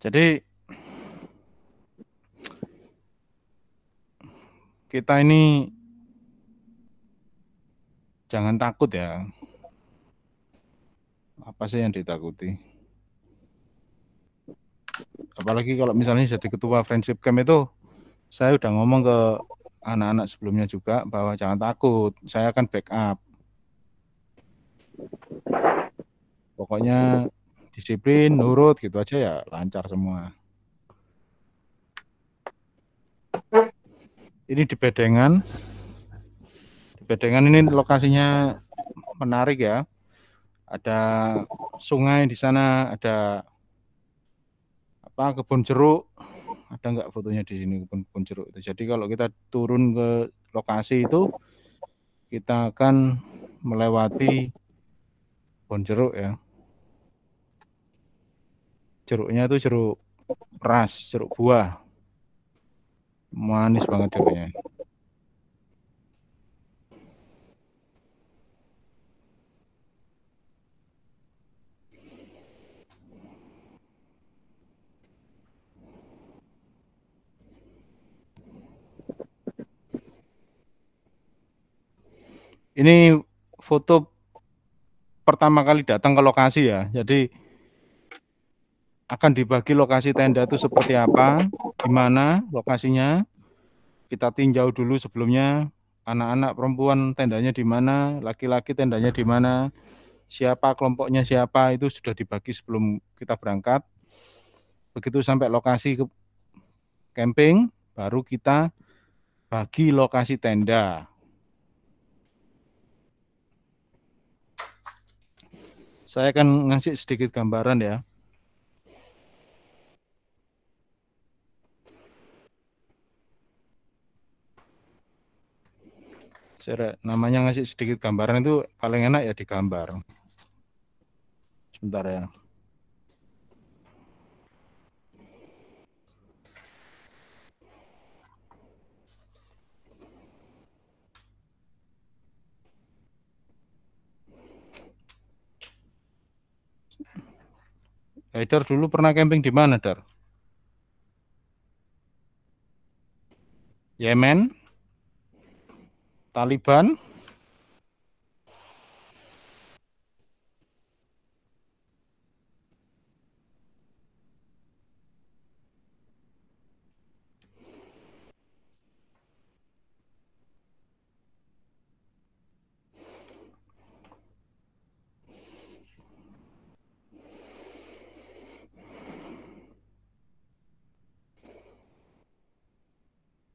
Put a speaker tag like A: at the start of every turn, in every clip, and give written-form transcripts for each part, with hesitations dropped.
A: Jadi kita ini jangan takut ya. Apa sih yang ditakuti? Apalagi kalau misalnya jadi ketua friendship camp itu, saya udah ngomong ke anak-anak sebelumnya juga bahwa jangan takut, saya akan backup. Pokoknya disiplin, nurut gitu aja ya lancar semua. Ini di Bedengan. Di Bedengan ini lokasinya menarik ya. Ada sungai di sana, ada kebun jeruk. Ada nggak fotonya di sini kebun jeruk itu. Jadi kalau kita turun ke lokasi itu, kita akan melewati kebun jeruk ya. Jeruknya itu jeruk ras, jeruk buah. Manis banget jeruknya. Ini foto pertama kali datang ke lokasi ya. Jadi akan dibagi lokasi tenda itu seperti apa, di mana lokasinya. Kita tinjau dulu sebelumnya, anak-anak perempuan tendanya di mana, laki-laki tendanya di mana, siapa kelompoknya siapa, itu sudah dibagi sebelum kita berangkat. Begitu sampai lokasi camping, baru kita bagi lokasi tenda. Saya akan ngasih sedikit gambaran ya. Namanya ngasih sedikit gambaran itu paling enak ya digambar. Sebentar ya. Haidar dulu pernah camping di mana, Dar? Yemen? Taliban?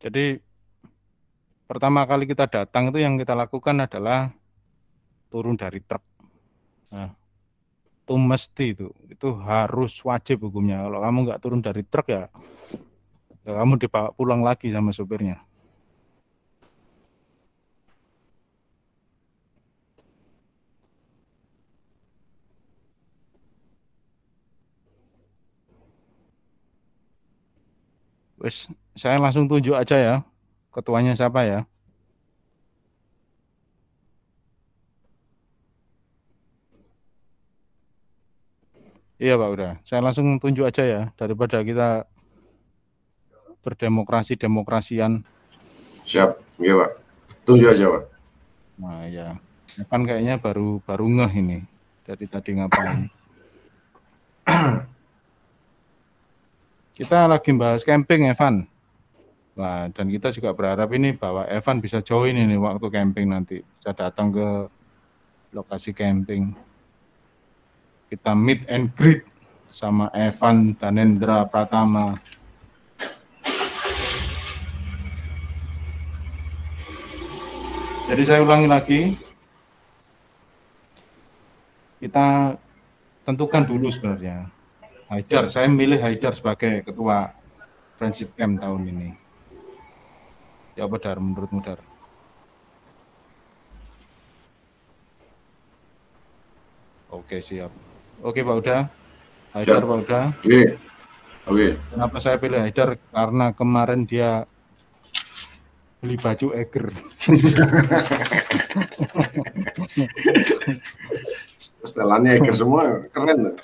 A: Jadi pertama kali kita datang itu yang kita lakukan adalah turun dari truk. Nah, itu mesti itu harus wajib hukumnya. Kalau kamu nggak turun dari truk ya kamu dibawa pulang lagi sama supirnya. Wes, saya langsung tunjuk aja ya, ketuanya siapa ya. Iya Pak, udah. Saya langsung tunjuk aja ya, daripada kita berdemokrasi-demokrasian.
B: Siap, iya Pak. Tunjuk aja Pak.
A: Nah ya, kan kayaknya baru ngeh ini, dari tadi ngapain. Kita lagi bahas camping, Evan. Nah, dan kita juga berharap ini bahwa Evan bisa join ini waktu camping nanti, bisa datang ke lokasi camping. Kita meet and greet sama Evan Danendra Pratama. Jadi saya ulangi lagi, kita tentukan dulu sebenarnya. Haidar, saya milih Haidar sebagai ketua friendship camp tahun ini. Ya apa Dar, menurutmu Dar? Oke, siap. Oke Pak Uda. Haidar Pak Uda.
B: Oke. Oke.
A: Kenapa saya pilih Haidar? Karena kemarin dia beli baju Eger.
B: Setelannya Eger semua, keren.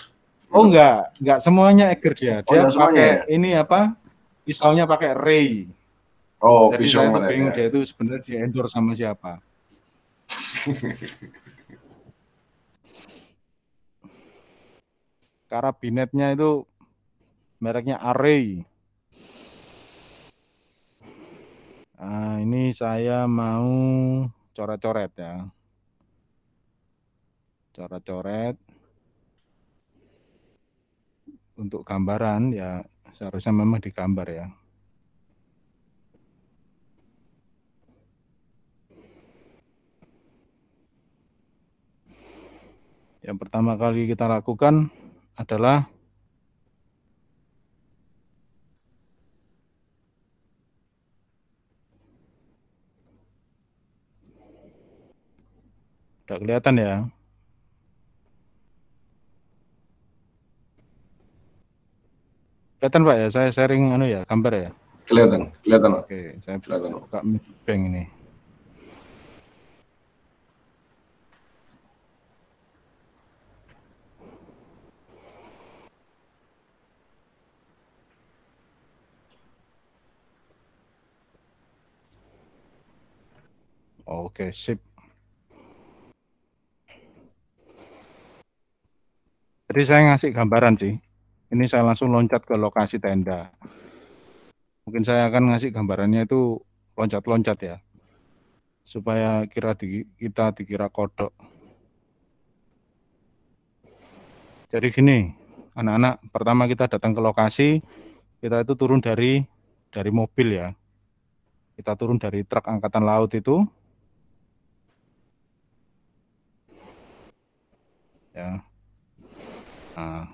A: Oh enggak semuanya Eger dia.
B: Oh,
A: Dia
B: enggak semuanya
A: pakai
B: ya?
A: ini apa? Pisaunya pakai Ray.
B: Oh,
A: Jadi
B: pisau
A: saya tuh
B: mana
A: bingung
B: ya?
A: dia itu sebenarnya di endorse sama siapa. Karabinetnya itu mereknya Array. Nah, ini saya mau coret-coret ya. Coret-coret untuk gambaran ya seharusnya memang digambar ya. Yang pertama kali kita lakukan adalah udah kelihatan ya. Kelihatan Pak ya, saya sharing ya, gambar ya.
B: Kelihatan, kelihatan.
A: Oke, saya
B: kelihatan.
A: buka Midbank ini. Oke, sip. Jadi saya ngasih gambaran sih. Ini saya langsung loncat ke lokasi tenda. Mungkin saya akan ngasih gambarannya itu loncat-loncat ya. Supaya kita dikira kodok. Jadi gini, anak-anak, pertama kita datang ke lokasi, kita itu turun dari mobil ya. Kita turun dari truk angkatan laut itu. Ya. Nah,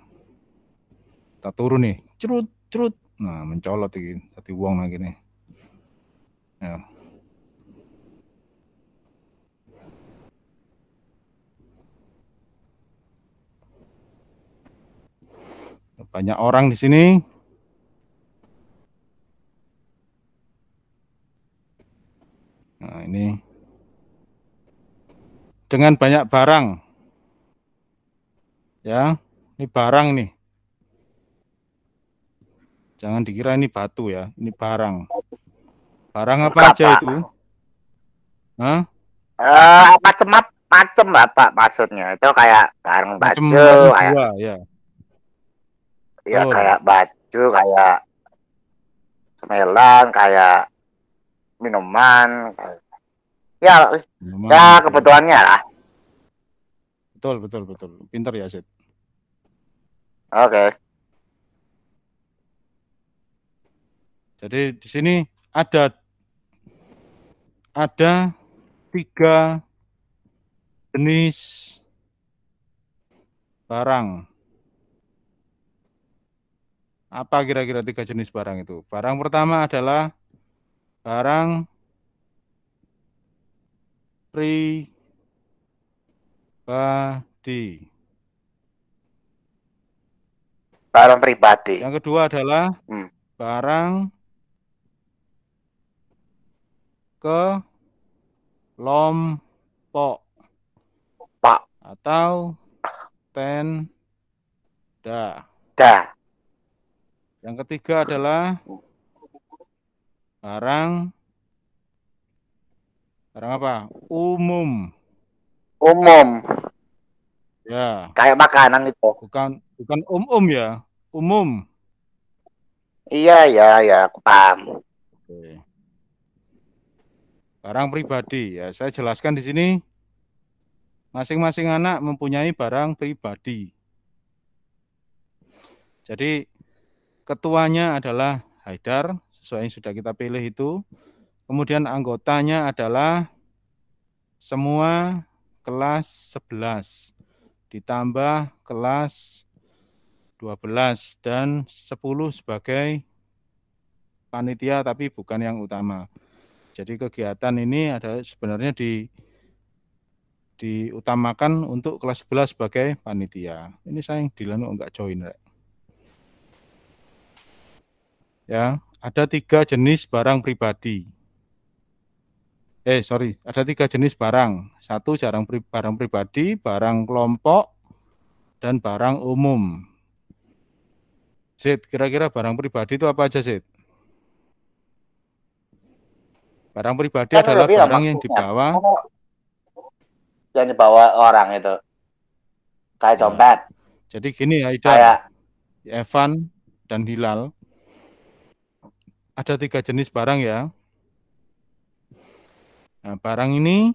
A: kita turun nih, cerut, cerut. Nah, mencolot iki, dadi wong lagi nih. Ya. Banyak orang di sini. Nah, ini dengan banyak barang. Ya, ini barang nih. Jangan dikira ini batu ya, ini barang. Barang apa aja itu? Hah?
C: Macem apa maksudnya? Itu kayak barang baju,
A: Macam
C: kayak
A: dua ya.
C: ya
A: Betul.
C: kayak baju, kayak cemilan, kayak minuman, ya ya
A: Minuman, betul.
C: kebutuhannya lah.
A: Betul. Pinter ya, Sid.
C: Oke.
A: Jadi di sini ada 3 jenis barang. Apa kira-kira 3 jenis barang itu? Barang pertama adalah barang pribadi.
C: Barang pribadi.
A: Yang kedua adalah barang kelompok
C: Pak.
A: atau tenda. Yang ketiga adalah barang apa? Umum. Ya.
C: Kayak makanan itu.
A: Bukan ya, umum.
C: Iya, aku paham.
A: Oke. Barang pribadi ya, saya jelaskan di sini. Masing-masing anak mempunyai barang pribadi. Jadi ketuanya adalah Haidar, sesuai yang sudah kita pilih itu. Kemudian anggotanya adalah semua kelas 11 ditambah kelas 12 dan 10 sebagai panitia tapi bukan yang utama. Jadi kegiatan ini adalah sebenarnya diutamakan untuk kelas 11 sebagai panitia. Ini saya yang Dilanu enggak join, Rek. Ya, ada 3 jenis barang pribadi. Ada 3 jenis barang. 1 barang pribadi, barang kelompok, dan barang umum. Zid, kira-kira barang pribadi itu apa aja, Zid? Barang pribadi
C: Kan udah
A: adalah
C: bilang
A: barang yang
C: maksudnya.
A: dibawa.
C: Yang dibawa orang itu. Kayak
A: Ya.
C: dompet.
A: Jadi gini Haidar,
C: Kayak
A: Evan dan Hilal. Ada 3 jenis barang ya. Nah, barang ini,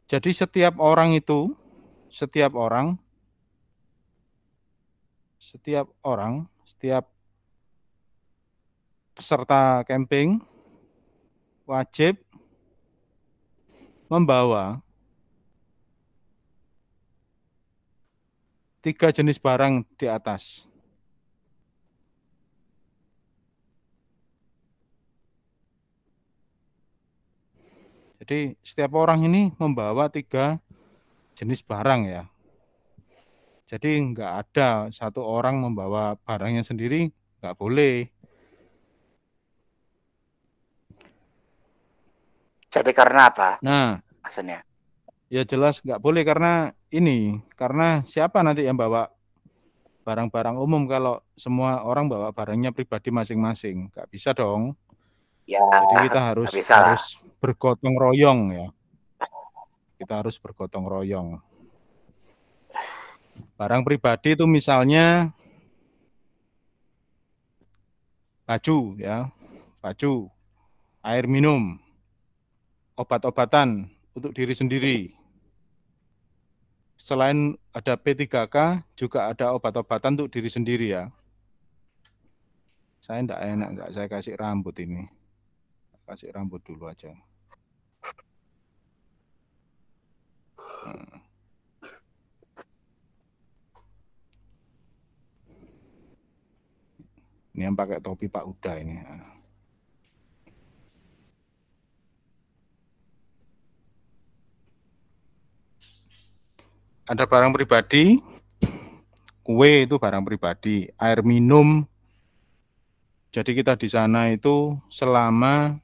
A: jadi setiap orang, setiap peserta camping wajib membawa 3 jenis barang di atas. Jadi setiap orang ini membawa 3 jenis barang ya. Jadi nggak ada satu orang membawa barangnya sendiri, nggak boleh.
C: jadi karena apa?
A: Nah,
C: Maksudnya.
A: ya jelas nggak boleh karena siapa nanti yang bawa barang-barang umum kalau semua orang bawa barangnya pribadi masing-masing? Nggak bisa dong.
C: Ya,
A: Jadi kita
C: nggak bisa lah.
A: harus bergotong royong ya. Kita harus bergotong royong. Barang pribadi itu misalnya baju ya, baju, air minum, obat-obatan untuk diri sendiri. Selain ada P3K, juga ada obat-obatan untuk diri sendiri ya. Saya enggak enak, enggak saya kasih rambut ini. Kasih rambut dulu aja. Ini yang pakai topi Pak Uda ini. Ada barang pribadi, kue itu barang pribadi, air minum. Jadi kita di sana itu selama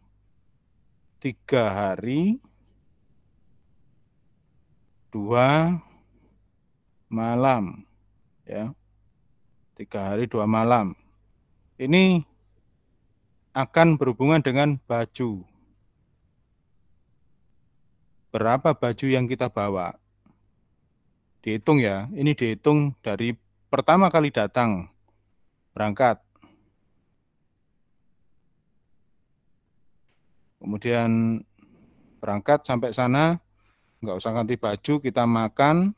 A: 3 hari 2 malam ya. 3 hari 2 malam. Ini akan berhubungan dengan baju. Berapa baju yang kita bawa? Dihitung ya, ini dihitung dari pertama kali datang, berangkat. Kemudian berangkat sampai sana, nggak usah ganti baju, kita makan,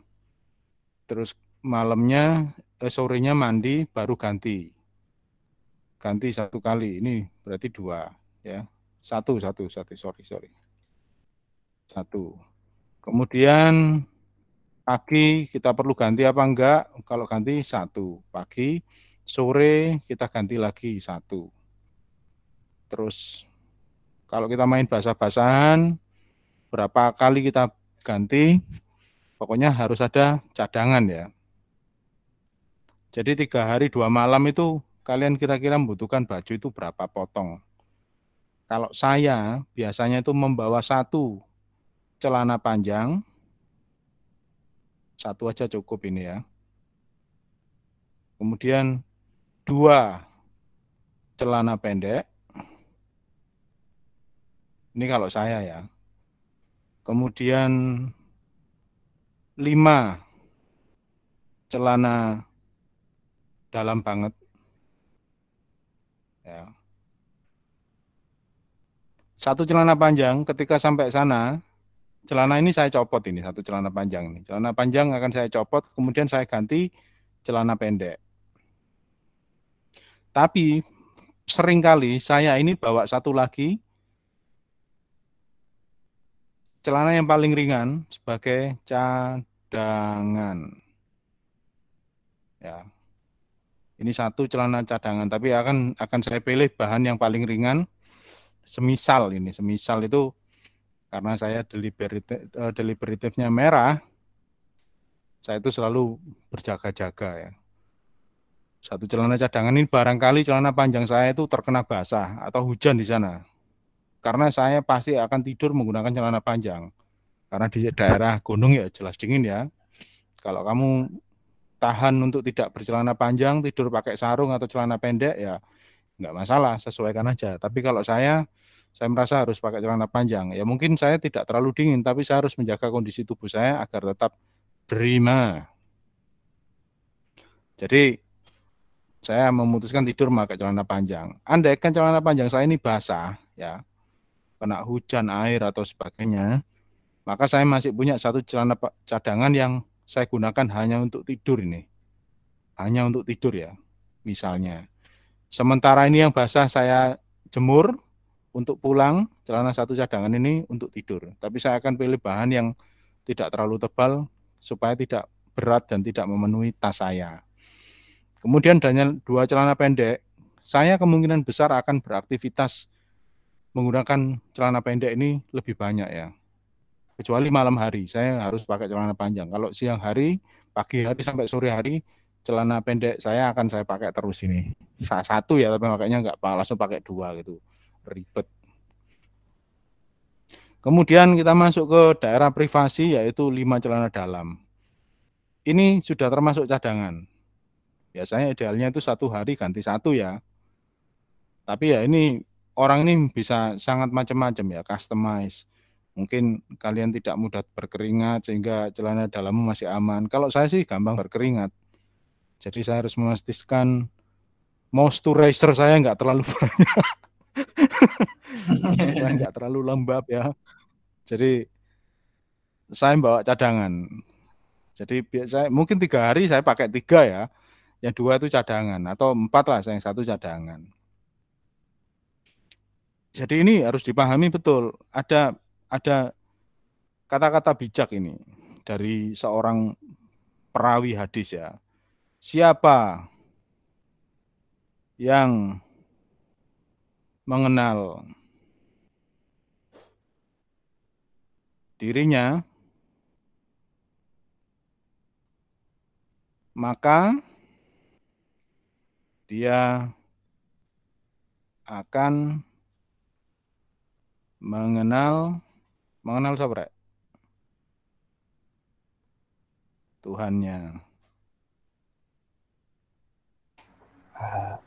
A: terus malamnya, sorenya mandi, baru ganti. Ganti 1 kali, ini berarti 2 ya. Satu, sorry. 1. Kemudian pagi kita perlu ganti apa enggak? Kalau ganti 1 pagi, sore kita ganti lagi 1. Terus kalau kita main basah-basahan, berapa kali kita ganti? Pokoknya harus ada cadangan ya. Jadi 3 hari 2 malam itu kalian kira-kira membutuhkan baju itu berapa potong? Kalau saya biasanya itu membawa 1 celana panjang, 1 aja cukup ini ya. Kemudian 2 celana pendek. Ini kalau saya ya. Kemudian 5 celana dalam banget. Ya. 1 celana panjang ketika sampai sana, celana ini saya copot ini, 1 celana panjang ini. Celana panjang akan saya copot, kemudian saya ganti celana pendek. Tapi seringkali saya ini bawa 1 lagi celana yang paling ringan sebagai cadangan. Ya. Ini 1 celana cadangan, tapi akan saya pilih bahan yang paling ringan. Semisal itu karena saya deliberatifnya merah, saya itu selalu berjaga-jaga ya. 1 celana cadangan ini barangkali celana panjang saya itu terkena basah atau hujan di sana. Karena saya pasti akan tidur menggunakan celana panjang. Karena di daerah gunung ya jelas dingin ya. Kalau kamu tahan untuk tidak bercelana panjang, tidur pakai sarung atau celana pendek, ya nggak masalah, sesuaikan aja. Tapi kalau saya merasa harus pakai celana panjang. Ya mungkin saya tidak terlalu dingin, tapi saya harus menjaga kondisi tubuh saya agar tetap prima. Jadi saya memutuskan tidur pakai celana panjang. Andaikan celana panjang saya ini basah, ya, kena hujan, air atau sebagainya, maka saya masih punya satu celana cadangan yang saya gunakan hanya untuk tidur ini. Hanya untuk tidur ya, misalnya. Sementara ini yang basah saya jemur, untuk pulang celana satu cadangan ini untuk tidur. Tapi saya akan pilih bahan yang tidak terlalu tebal supaya tidak berat dan tidak memenuhi tas saya. Kemudian dengan 2 celana pendek, saya kemungkinan besar akan beraktivitas menggunakan celana pendek ini lebih banyak ya. Kecuali malam hari, saya harus pakai celana panjang. Kalau siang hari, pagi hari sampai sore hari, celana pendek saya akan saya pakai terus ini. Satu ya, tapi makanya nggak langsung pakai 2 gitu. Ribet. Kemudian kita masuk ke daerah privasi, yaitu 5 celana dalam. Ini sudah termasuk cadangan. Biasanya idealnya itu 1 hari ganti 1 ya. Tapi ya ini orang ini bisa sangat macam-macam ya, customize. Mungkin kalian tidak mudah berkeringat sehingga celana dalammu masih aman. Kalau saya sih gampang berkeringat. Jadi saya harus memastikan moisturizer saya nggak terlalu banyak. Supaya nggak terlalu lembab ya. Jadi saya bawa cadangan. Jadi biasanya mungkin 3 hari saya pakai 3 ya. Yang 2 itu cadangan atau 4 lah, yang 1 cadangan. Jadi ini harus dipahami betul. Ada kata-kata bijak ini dari seorang perawi hadis ya. Siapa yang mengenal dirinya, maka dia akan mengenal siapa? Tuhannya.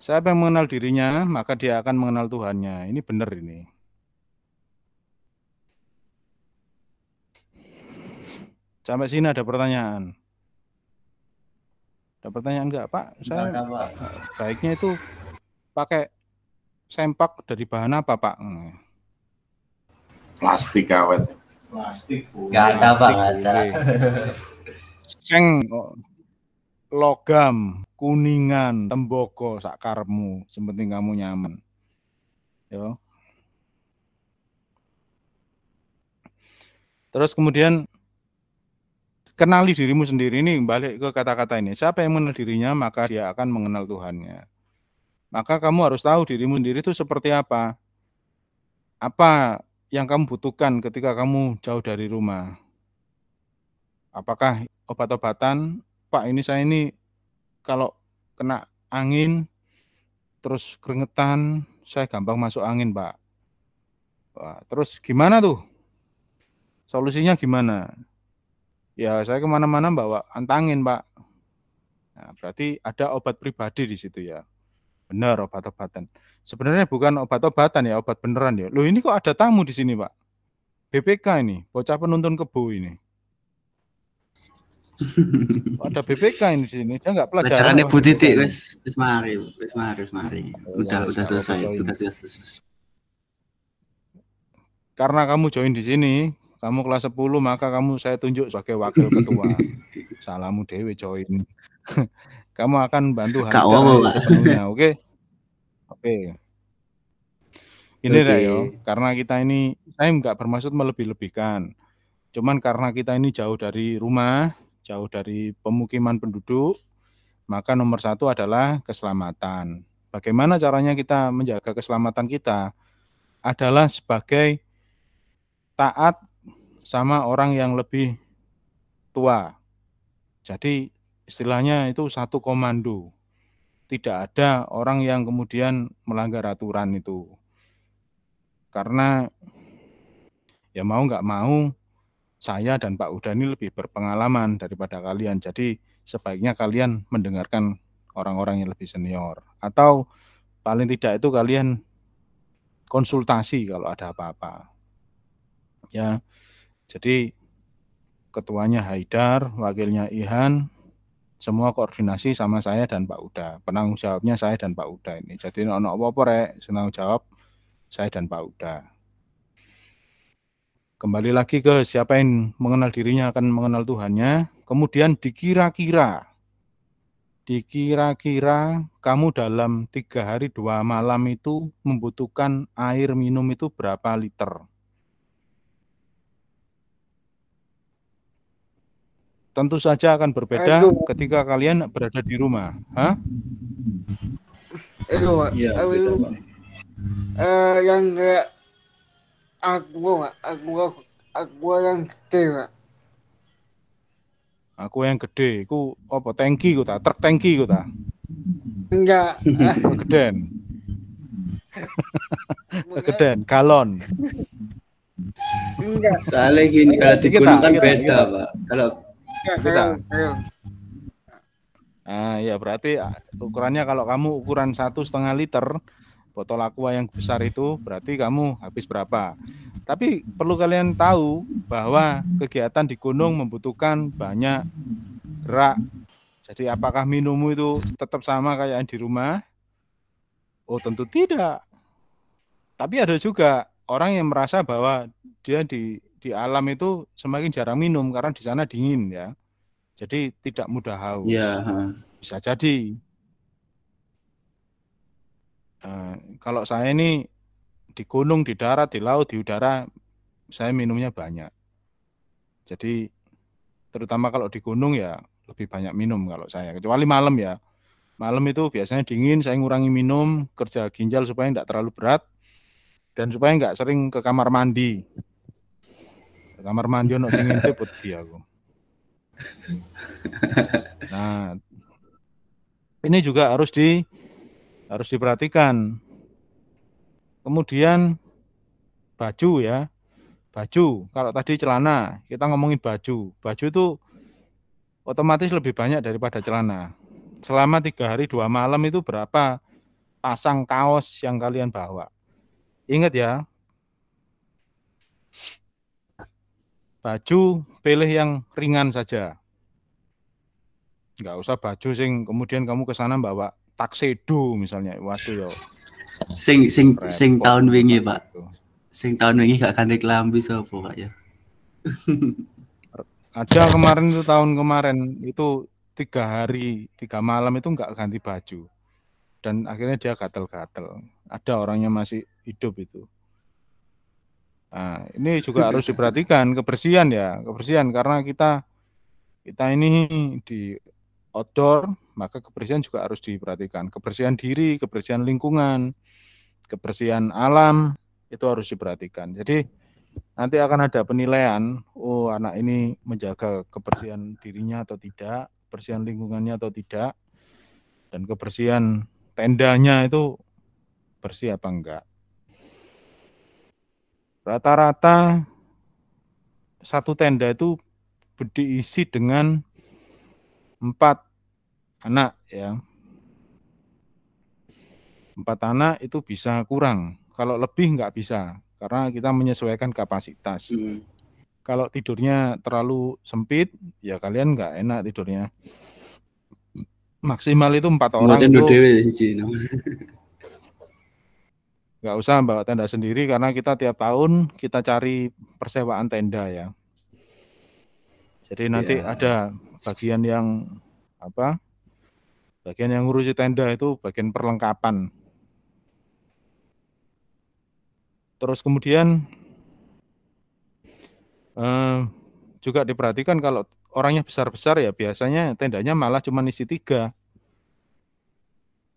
A: Siapa yang mengenal dirinya, maka dia akan mengenal Tuhannya. Ini benar ini. Sampai sini ada pertanyaan? Ada pertanyaan enggak, Pak? Saya baiknya itu pakai sempak dari bahan apa, Pak?
B: Plastik awet.
D: Plastik. Enggak ada, Pak, enggak ada.
A: Seng logam, kuningan, tembogo, sakarmu, sepenting kamu nyaman. Yo. Terus kemudian kenali dirimu sendiri, ini balik ke kata-kata ini. Siapa yang mengenal dirinya, maka dia akan mengenal Tuhannya. Maka kamu harus tahu dirimu sendiri itu seperti apa. Apa yang kamu butuhkan ketika kamu jauh dari rumah. Apakah obat-obatan? Pak, ini saya ini kalau kena angin, terus keringetan, saya gampang masuk angin, Pak. Wah, terus gimana tuh? Solusinya gimana? Ya, saya kemana-mana bawa antangin, Pak. Nah, berarti ada obat pribadi di situ ya. Benar, obat-obatan. Sebenarnya bukan obat-obatan ya, obat beneran ya. Loh, ini kok ada tamu di sini, Pak? BPK ini, bocah penuntun kebo ini. Ada BPK ini di sini. Dia nggak pelajaran.
E: Pelajarannya Bu Titik, wes mari. Udah selesai tugas.
A: Karena kamu join di sini, kamu kelas 10, maka saya tunjuk sebagai wakil ketua. Salamu dewe join. Kamu akan bantu Hamida sepenuhnya, oke? Oke. Ini dah yo, karena kita ini, saya nggak bermaksud melebih-lebihkan. Cuman karena kita ini jauh dari rumah, jauh dari pemukiman penduduk, maka nomor 1 adalah keselamatan. Bagaimana caranya kita menjaga keselamatan kita? Adalah sebagai taat sama orang yang lebih tua. Jadi istilahnya itu satu komando. Tidak ada orang yang kemudian melanggar aturan itu. Karena ya mau nggak mau, saya dan Pak Uda ini lebih berpengalaman daripada kalian. Jadi sebaiknya kalian mendengarkan orang-orang yang lebih senior. Atau paling tidak itu kalian konsultasi kalau ada apa-apa. Ya, jadi ketuanya Haidar, wakilnya Ihan, semua koordinasi sama saya dan Pak Uda. Penanggung jawabnya saya dan Pak Uda ini. Jadi ono apa-apa rek, penanggung jawab saya dan Pak Uda. Kembali lagi ke siapa yang mengenal dirinya akan mengenal Tuhannya. Kemudian dikira-kira kamu dalam 3 hari 2 malam itu membutuhkan air minum itu berapa liter? Tentu saja akan berbeda ketika kalian berada di rumah. Hah?
E: Iya,
F: yang kayak aku yang gede, Pak.
A: Aku yang gede, ku apa tangki ku ta, truk tangki ku ta.
F: Enggak.
A: Kegeden. Kegeden, galon.
F: Enggak.
E: Soalnya gini, kalau di gunung kan beda, Pak. Kalau
A: Nah, ya berarti ukurannya kalau kamu ukuran 1,5 liter, botol aqua yang besar itu berarti kamu habis berapa. Tapi perlu kalian tahu bahwa kegiatan di gunung membutuhkan banyak gerak. Jadi apakah minummu itu tetap sama kayak di rumah? Oh tentu tidak. Tapi ada juga orang yang merasa bahwa dia di alam itu semakin jarang minum karena di sana dingin ya. Jadi tidak mudah haus.
E: ya,
A: Bisa jadi. Kalau saya ini di gunung, di darat, di laut, di udara, saya minumnya banyak. Jadi terutama kalau di gunung ya lebih banyak minum kalau saya. Kecuali malam ya. Malam itu biasanya dingin, saya ngurangi minum, kerja ginjal supaya tidak terlalu berat, dan supaya nggak sering ke kamar mandi. Ke kamar mandi ono sing ngintip wedi aku. Nah, ini juga harus diperhatikan. Kemudian baju ya. Baju, kalau tadi celana, kita ngomongin baju. Baju itu otomatis lebih banyak daripada celana. Selama 3 hari 2 malam itu berapa pasang kaos yang kalian bawa? Ingat ya, baju pilih yang ringan saja. Nggak usah baju sing kemudian kamu ke sana bawa tuxedo misalnya. Waduh yo.
E: Sing tahun wingi, Pak. Sing tahun wingi gak ganti kelambi sapa, Pak ya?
A: Ada kemarin itu tahun kemarin itu 3 hari 3 malam itu nggak ganti baju dan akhirnya dia gatel-gatel. Ada orangnya masih hidup itu. Nah, ini juga harus diperhatikan kebersihan ya, kebersihan karena kita ini di outdoor, maka kebersihan juga harus diperhatikan. Kebersihan diri, kebersihan lingkungan, kebersihan alam itu harus diperhatikan. Jadi nanti akan ada penilaian, oh anak ini menjaga kebersihan dirinya atau tidak, kebersihan lingkungannya atau tidak, dan kebersihan tendanya itu bersih apa enggak. Rata-rata satu tenda itu diisi dengan 4 anak ya. 4 anak itu bisa kurang, kalau lebih enggak bisa. Karena kita menyesuaikan kapasitas. Kalau tidurnya terlalu sempit, ya kalian nggak enak tidurnya. Maksimal itu 4 orang itu nggak usah bawa tenda sendiri karena kita tiap tahun kita cari persewaan tenda ya. Jadi nanti ada bagian yang apa? Bagian yang ngurusi tenda itu bagian perlengkapan. Terus kemudian juga diperhatikan kalau orangnya besar-besar ya biasanya tendanya malah cuma isi 3.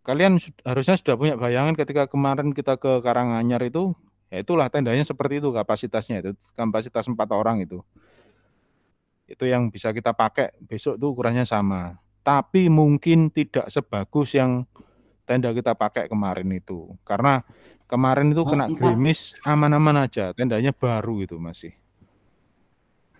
A: Kalian harusnya sudah punya bayangan ketika kemarin kita ke Karanganyar itu, ya itulah tendanya seperti itu kapasitasnya, itu kapasitas 4 orang itu. Itu yang bisa kita pakai besok itu ukurannya sama. Tapi mungkin tidak sebagus yang tenda kita pakai kemarin itu. Karena kemarin itu kena gerimis aman-aman aja, tendanya baru itu masih.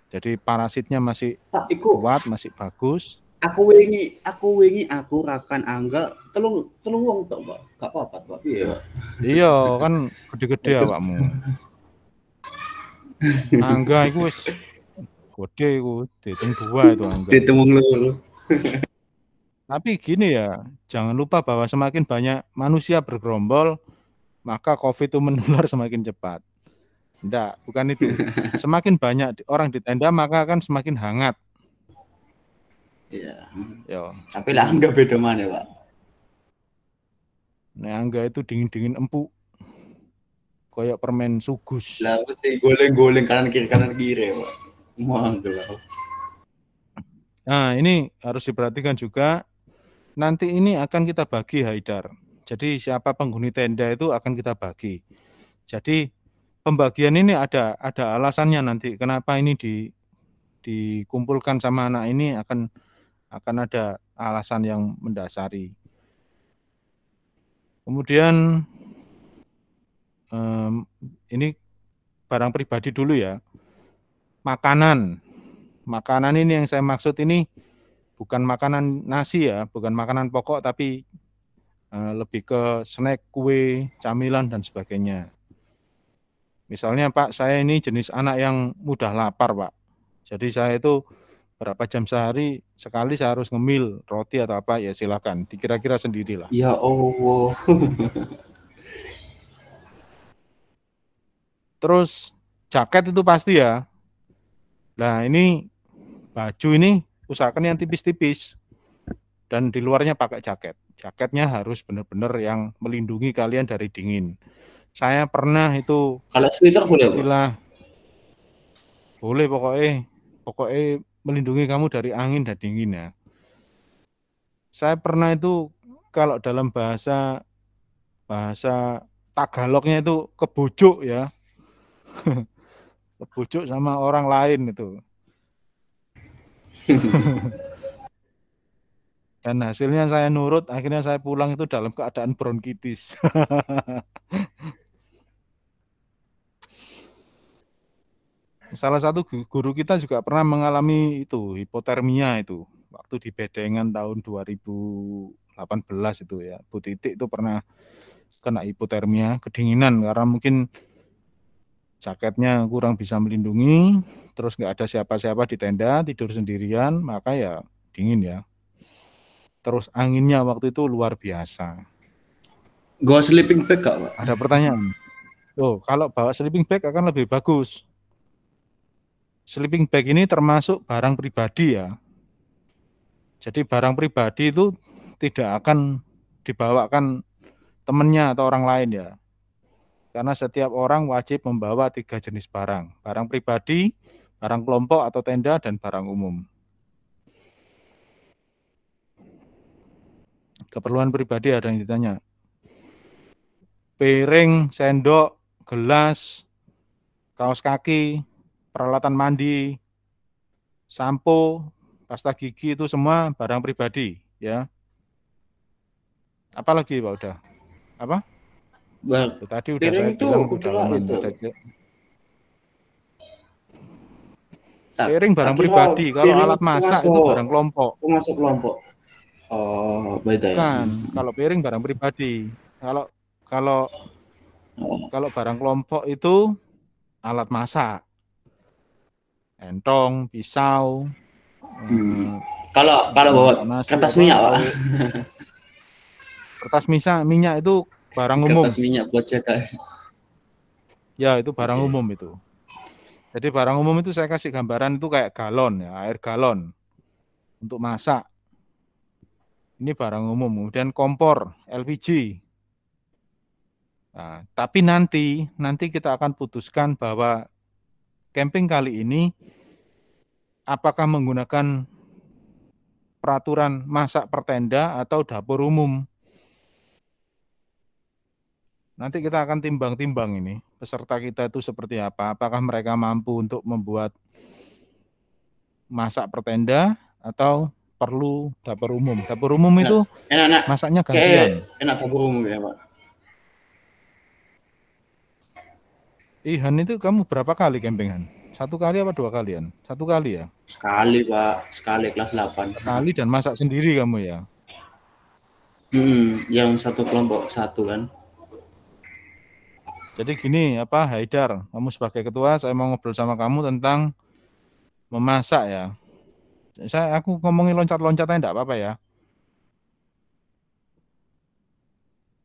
A: Jadi parasitnya masih kuat, masih bagus.
E: aku rakan angga telung wong tok, Pak. Gak apa-apa, Pak. Piye, Pak?
A: Iya, kan gede-gede awakmu. Angga iku wis gede iku, dihitung 2 itu Angga.
E: Ditemung loro.
A: Tapi gini ya, jangan lupa bahwa semakin banyak manusia bergerombol, maka COVID itu menular semakin cepat. Enggak, bukan itu. Semakin banyak orang di tenda, maka akan semakin hangat.
E: Iya.
A: Yo.
E: Tapi lah angga beda mana, Pak?
A: Nah, Angga itu dingin-dingin empuk. Kayak permen sugus.
E: Lah mesti goleng-goleng kanan kiri, Pak. Mangga.
A: Nah, ini harus diperhatikan juga. Nanti ini akan kita bagi, Haidar. Jadi siapa penghuni tenda itu akan kita bagi. Jadi pembagian ini ada alasannya nanti. Kenapa ini dikumpulkan sama anak ini akan ada alasan yang mendasari. Kemudian ini barang pribadi dulu ya. Makanan ini yang saya maksud ini bukan makanan nasi ya, bukan makanan pokok, tapi lebih ke snack, kue, camilan dan sebagainya. Misalnya Pak, saya ini jenis anak yang mudah lapar Pak. Jadi saya itu berapa jam sehari sekali saya harus ngemil roti atau apa ya silakan, dikira-kira sendirilah.
E: Ya Allah.
A: Terus jaket itu pasti ya. Nah ini baju ini usahakan yang tipis-tipis dan di luarnya pakai jaket. Jaketnya harus benar-benar yang melindungi kalian dari dingin. Saya pernah itu
E: Kalau sweater boleh, Pak?
A: istilah boleh pokoknya melindungi kamu dari angin dan dingin ya. Saya pernah itu kalau dalam bahasa Tagalognya itu kebujuk ya. Kebujuk sama orang lain itu. Dan hasilnya saya nurut, akhirnya saya pulang itu dalam keadaan bronkitis. Salah satu guru kita juga pernah mengalami itu, hipotermia itu. Waktu di Bedengan tahun 2018 itu ya. Bu Titik itu pernah kena hipotermia, kedinginan karena mungkin jaketnya kurang bisa melindungi, terus nggak ada siapa-siapa di tenda, tidur sendirian, maka ya dingin ya. Terus anginnya waktu itu luar biasa.
E: Go sleeping bag gak, Pak?
A: Ada pertanyaan. Oh, kalau bawa sleeping bag akan lebih bagus. Sleeping bag ini termasuk barang pribadi ya. Jadi barang pribadi itu tidak akan dibawakan temannya atau orang lain ya. Karena setiap orang wajib membawa 3 jenis barang. Barang pribadi, barang kelompok atau tenda, dan barang umum. Keperluan pribadi ada yang ditanya. Piring, sendok, gelas, kaos kaki, peralatan mandi, sampo, pasta gigi itu semua barang pribadi ya. Apalagi Pak udah? Apa? Tadi udah saya bilang kedalaman. Piring barang pribadi, kalau alat masak itu barang kelompok.
E: Masuk kelompok. Oh, beda ya.
A: Kan, kalau piring barang pribadi. Kalau barang kelompok itu alat masak. Entong, pisau.
E: Kalau bawa kertas minyak, Pak.
A: Kertas minyak itu barang umum.
E: Kertas minyak buat jaga.
A: Ya, itu barang umum itu. Jadi barang umum itu saya kasih gambaran itu kayak galon ya, air galon untuk masak. Ini barang umum. Kemudian kompor, LPG. Nah, tapi nanti kita akan putuskan bahwa camping kali ini apakah menggunakan peraturan masak per tenda atau dapur umum. Nanti kita akan timbang-timbang ini peserta kita itu seperti apa. Apakah mereka mampu untuk membuat masak per tenda atau perlu dapur umum. Dapur umum itu
E: enak.
A: Masaknya gantian.
E: Enak dapur umum ya, Pak.
A: Han itu kamu berapa kali camping, Han? 1 kali apa 2 kalian? 1 kali ya?
E: Sekali, Pak. Sekali kelas 8.
A: Sekali dan masak sendiri kamu ya?
E: Yang satu kelompok satu kan.
A: Jadi gini, Haidar, kamu sebagai ketua, saya mau ngobrol sama kamu tentang memasak ya. Aku ngomongin loncat-loncatnya enggak apa-apa ya.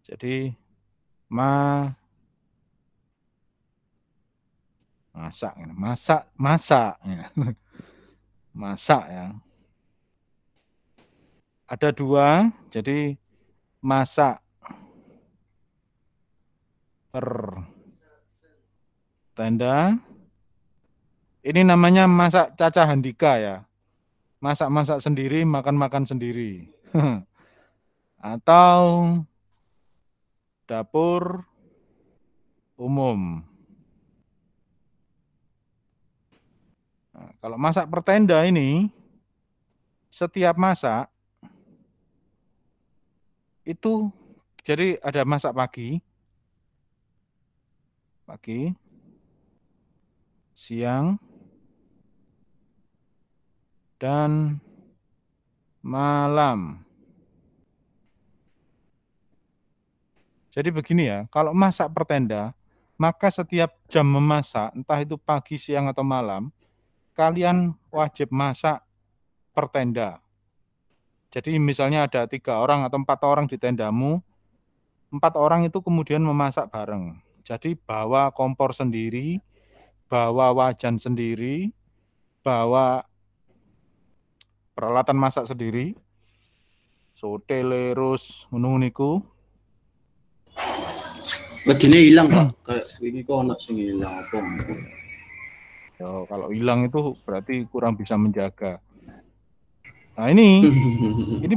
A: Jadi masak ya. Masak ya. Ada 2, jadi masak per tenda. Ini namanya masak Caca Handika ya. Masak-masak sendiri, makan-makan sendiri. Atau dapur umum. Nah, kalau masak per tenda ini, setiap masak itu jadi ada masak pagi, siang, dan malam. Jadi begini ya, kalau masak per tenda, maka setiap jam memasak, entah itu pagi, siang, atau malam, kalian wajib masak per tenda. Jadi misalnya ada 3 orang atau 4 orang di tendamu, 4 orang itu kemudian memasak bareng. Jadi bawa kompor sendiri, bawa wajan sendiri, bawa peralatan masak sendiri, sotelerus, menuniku.
E: Wedine hilang, Pak. Kayak ini kok anak sing hilang apa?
A: Ya, kalau hilang itu berarti kurang bisa menjaga. Nah ini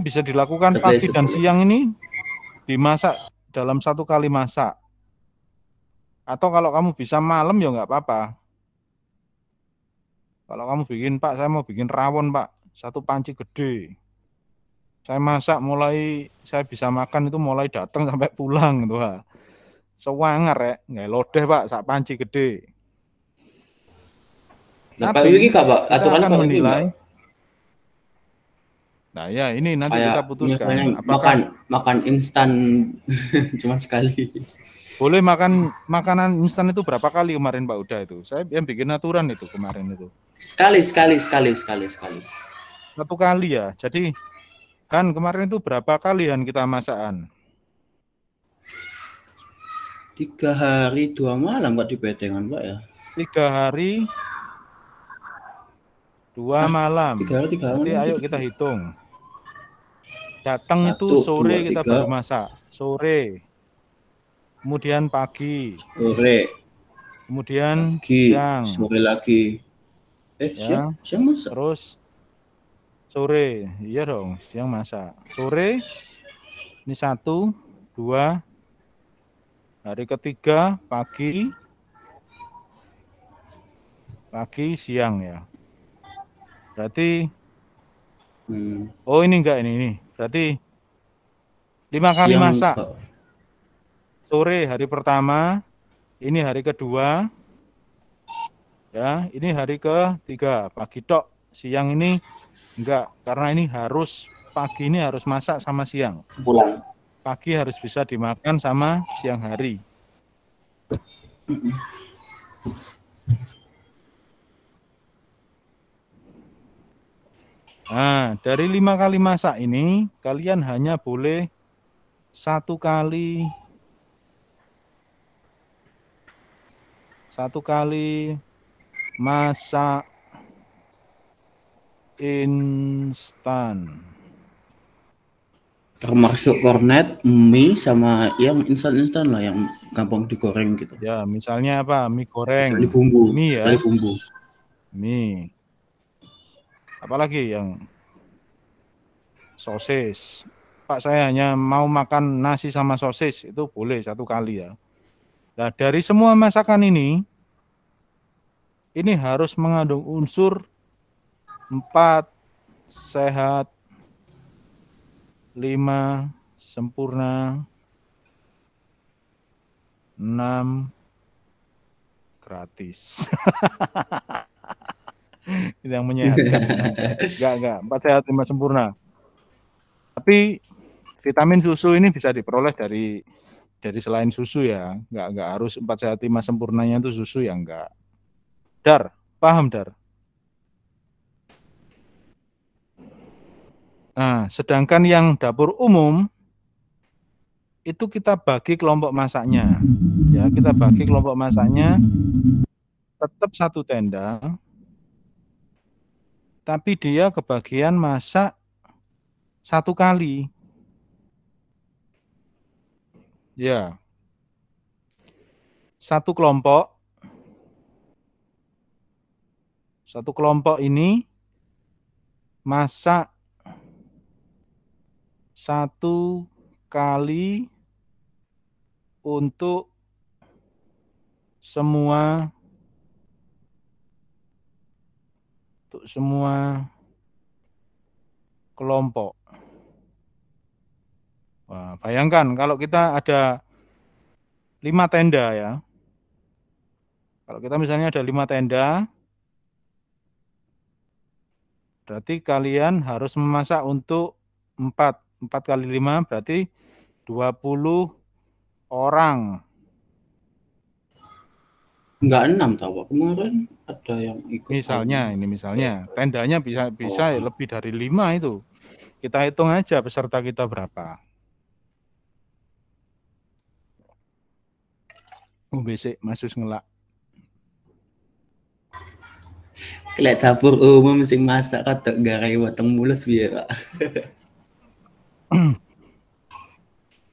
A: bisa dilakukan pagi dan siang ini dimasak dalam 1 kali masak. Atau kalau kamu bisa malam ya nggak apa-apa. Kalau kamu bikin, Pak, saya mau bikin rawon, Pak, 1 panci gede. Saya masak mulai saya bisa makan itu mulai datang sampai pulang gitu, Pak. Sewangar ya, nggak lodeh, Pak, sak panci gede.
E: Nah, Pak ini Kak, Pak,
A: kita
E: aturan
A: akan
E: Pak
A: menilai.
E: Ini,
A: Nah ya ini nanti
E: kayak
A: kita putuskan.
E: Apakah makan instan cuma sekali.
A: Boleh makan makanan instan itu berapa kali kemarin Pak Uda itu? Saya yang bikin aturan itu kemarin itu.
E: Sekali.
A: 1 kali ya. Jadi kan kemarin itu berapa kalian kita masakan?
E: 3 hari 2 malam Pak di Betengan Pak ya.
A: 3 hari 2 malam.
E: 3 hari 3 malam.
A: Nanti ayo kita hitung. Datang
E: 1,
A: itu sore
E: 2,
A: kita
E: 3.
A: baru masak. Sore. Kemudian pagi.
E: Sore.
A: Kemudian
E: Pagi.
A: siang.
E: Sore lagi.
A: Ya.
E: Siang masak.
A: Terus sore. Iya dong, siang masak. Sore ini 1, 2. Hari ketiga pagi. Pagi, siang ya. Berarti oh ini enggak ini. Berarti 5 kali masak. Sore hari pertama, ini hari kedua. Ya, ini hari ketiga, pagi tok. Siang ini enggak, karena ini harus pagi ini harus masak sama siang.
E: Pulang.
A: Pagi harus bisa dimakan sama siang hari. Nah, dari 5 kali masak ini, kalian hanya boleh 1 kali masak instan.
E: Termasuk kornet, mie sama yang instan-instan lah, yang gampang digoreng gitu.
A: Ya, misalnya apa? Mie goreng.
E: Kali bumbu.
A: Mie ya.
E: Kali bumbu.
A: Mie. Apalagi yang sosis. Pak, saya hanya mau makan nasi sama sosis, itu boleh 1 kali ya. Nah, dari semua masakan ini harus mengandung unsur 4 sehat, 5 sempurna, 6 gratis. Itu yang menyehatkan. Enggak, 4 sehat 5 sempurna. Tapi vitamin susu ini bisa diperoleh dari selain susu ya. Enggak harus 4 sehat 5 sempurnanya itu susu ya enggak. Dar, paham Dar? Nah, sedangkan yang dapur umum itu kita bagi kelompok masaknya. Ya, kita bagi kelompok masaknya tetap 1 tenda. Tapi dia kebagian masak 1 kali. Ya. 1 kelompok ini masak 1 kali untuk semua kelompok. Wah, bayangkan kalau kita ada 5 tenda ya. Kalau kita misalnya ada 5 tenda, berarti kalian harus memasak untuk 4 kali 5 berarti 20 orang.
E: Enggak 6 tahu kemarin ada yang ikut.
A: Misalnya tendanya bisa ya lebih dari 5 itu. Kita hitung aja peserta kita berapa. Besok masuk ngelak.
E: Kelek dapur umum sing masak katok garai weteng mulus piye, Pak?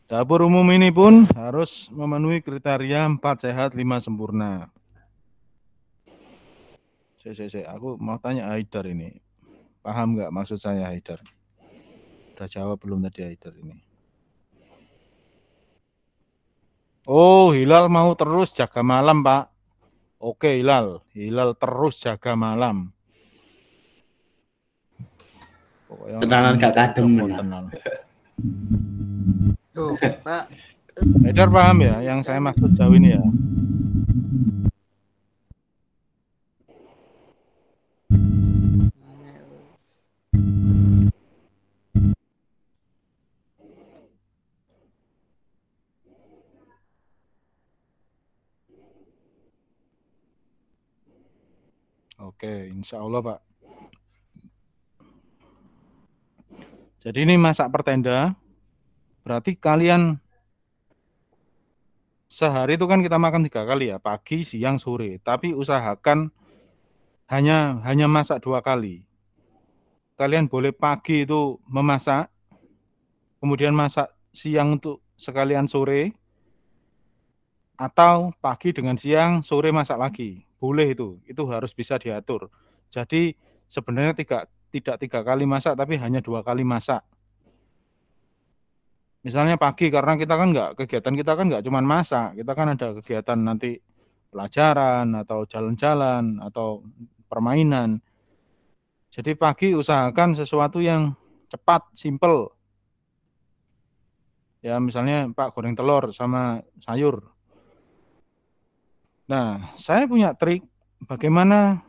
A: Dapur umum ini pun harus memenuhi kriteria 4 sehat 5 sempurna. Aku mau tanya Haidar ini. Paham nggak maksud saya Haidar? Udah jawab belum tadi Haidar ini? Oh, Hilal mau terus jaga malam, Pak. Oke, Hilal terus jaga malam. Pokoknya
E: Tenanan gak kadem
A: tenang.
F: Tuh, Pak.
A: Haidar paham ya yang saya maksud jauh ini ya? Oke, insya Allah Pak. Jadi ini masak per tenda, berarti kalian sehari itu kan kita makan 3 kali ya, pagi, siang, sore. Tapi usahakan hanya masak 2 kali. Kalian boleh pagi itu memasak, kemudian masak siang untuk sekalian sore, atau pagi dengan siang, sore masak lagi. Boleh itu harus bisa diatur. Jadi sebenarnya tidak 3 kali masak, tapi hanya 2 kali masak. Misalnya pagi, karena kegiatan kita kan nggak cuma masak, kita kan ada kegiatan nanti pelajaran, atau jalan-jalan, atau permainan. Jadi pagi usahakan sesuatu yang cepat, simple. Ya misalnya Pak goreng telur sama sayur. Nah, saya punya trik bagaimana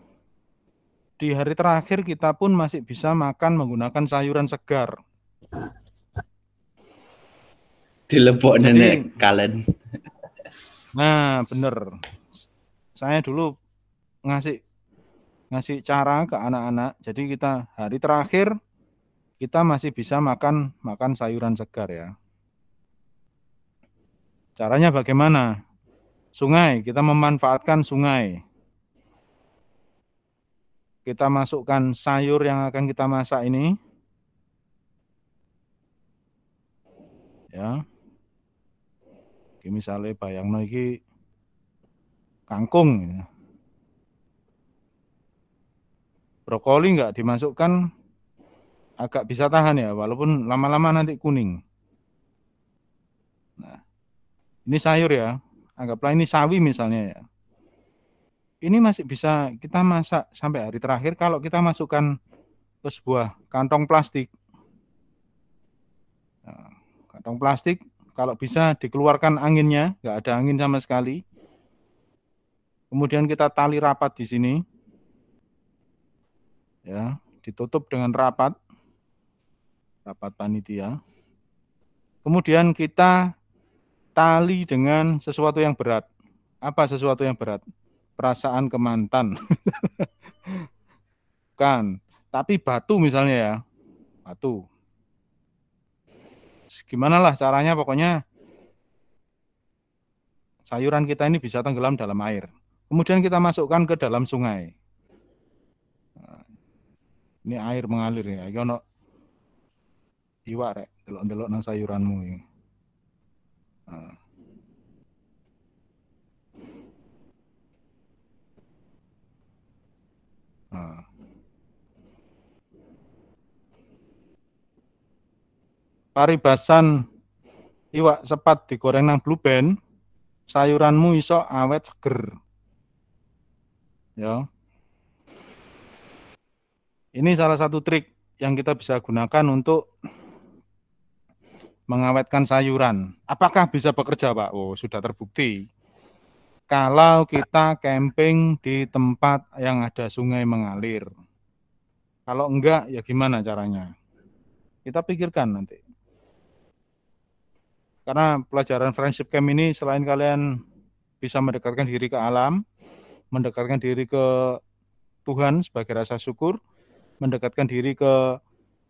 A: di hari terakhir kita pun masih bisa makan menggunakan sayuran segar.
E: Dilebok nenek kalen.
A: Nah, bener. Saya dulu ngasih cara ke anak-anak. Jadi kita hari terakhir kita masih bisa makan sayuran segar ya. Caranya bagaimana? Sungai, kita memanfaatkan sungai. Kita masukkan sayur yang akan kita masak ini. Ya. Oke, misalnya bayangno iki kangkung. Ya. Brokoli enggak dimasukkan agak bisa tahan ya, walaupun lama-lama nanti kuning. Nah, ini sayur ya. Anggaplah ini sawi misalnya ya. Ini masih bisa kita masak sampai hari terakhir kalau kita masukkan ke sebuah kantong plastik. Nah, kantong plastik kalau bisa dikeluarkan anginnya, nggak ada angin sama sekali. Kemudian kita tali rapat di sini. Ya, ditutup dengan rapat panitia. Kemudian kita tali dengan sesuatu yang berat. Apa sesuatu yang berat? Perasaan ke mantan. Bukan, tapi batu misalnya ya. Batu. Gimana lah caranya, pokoknya sayuran kita ini bisa tenggelam dalam air. Kemudian kita masukkan ke dalam sungai. Ini air mengalir ya. Iki ono iwak rek, delok-delok nang sayuranmu iki. Paribasan iwak sepat digoreng nang Blue Band, sayuranmu iso awet seger. Ya. Ini salah satu trik yang kita bisa gunakan untuk mengawetkan sayuran. Apakah bisa bekerja, Pak? Oh, sudah terbukti. Kalau kita camping di tempat yang ada sungai mengalir. Kalau enggak, ya gimana caranya? Kita pikirkan nanti. Karena pelajaran friendship camp ini selain kalian bisa mendekatkan diri ke alam, mendekatkan diri ke Tuhan sebagai rasa syukur, mendekatkan diri ke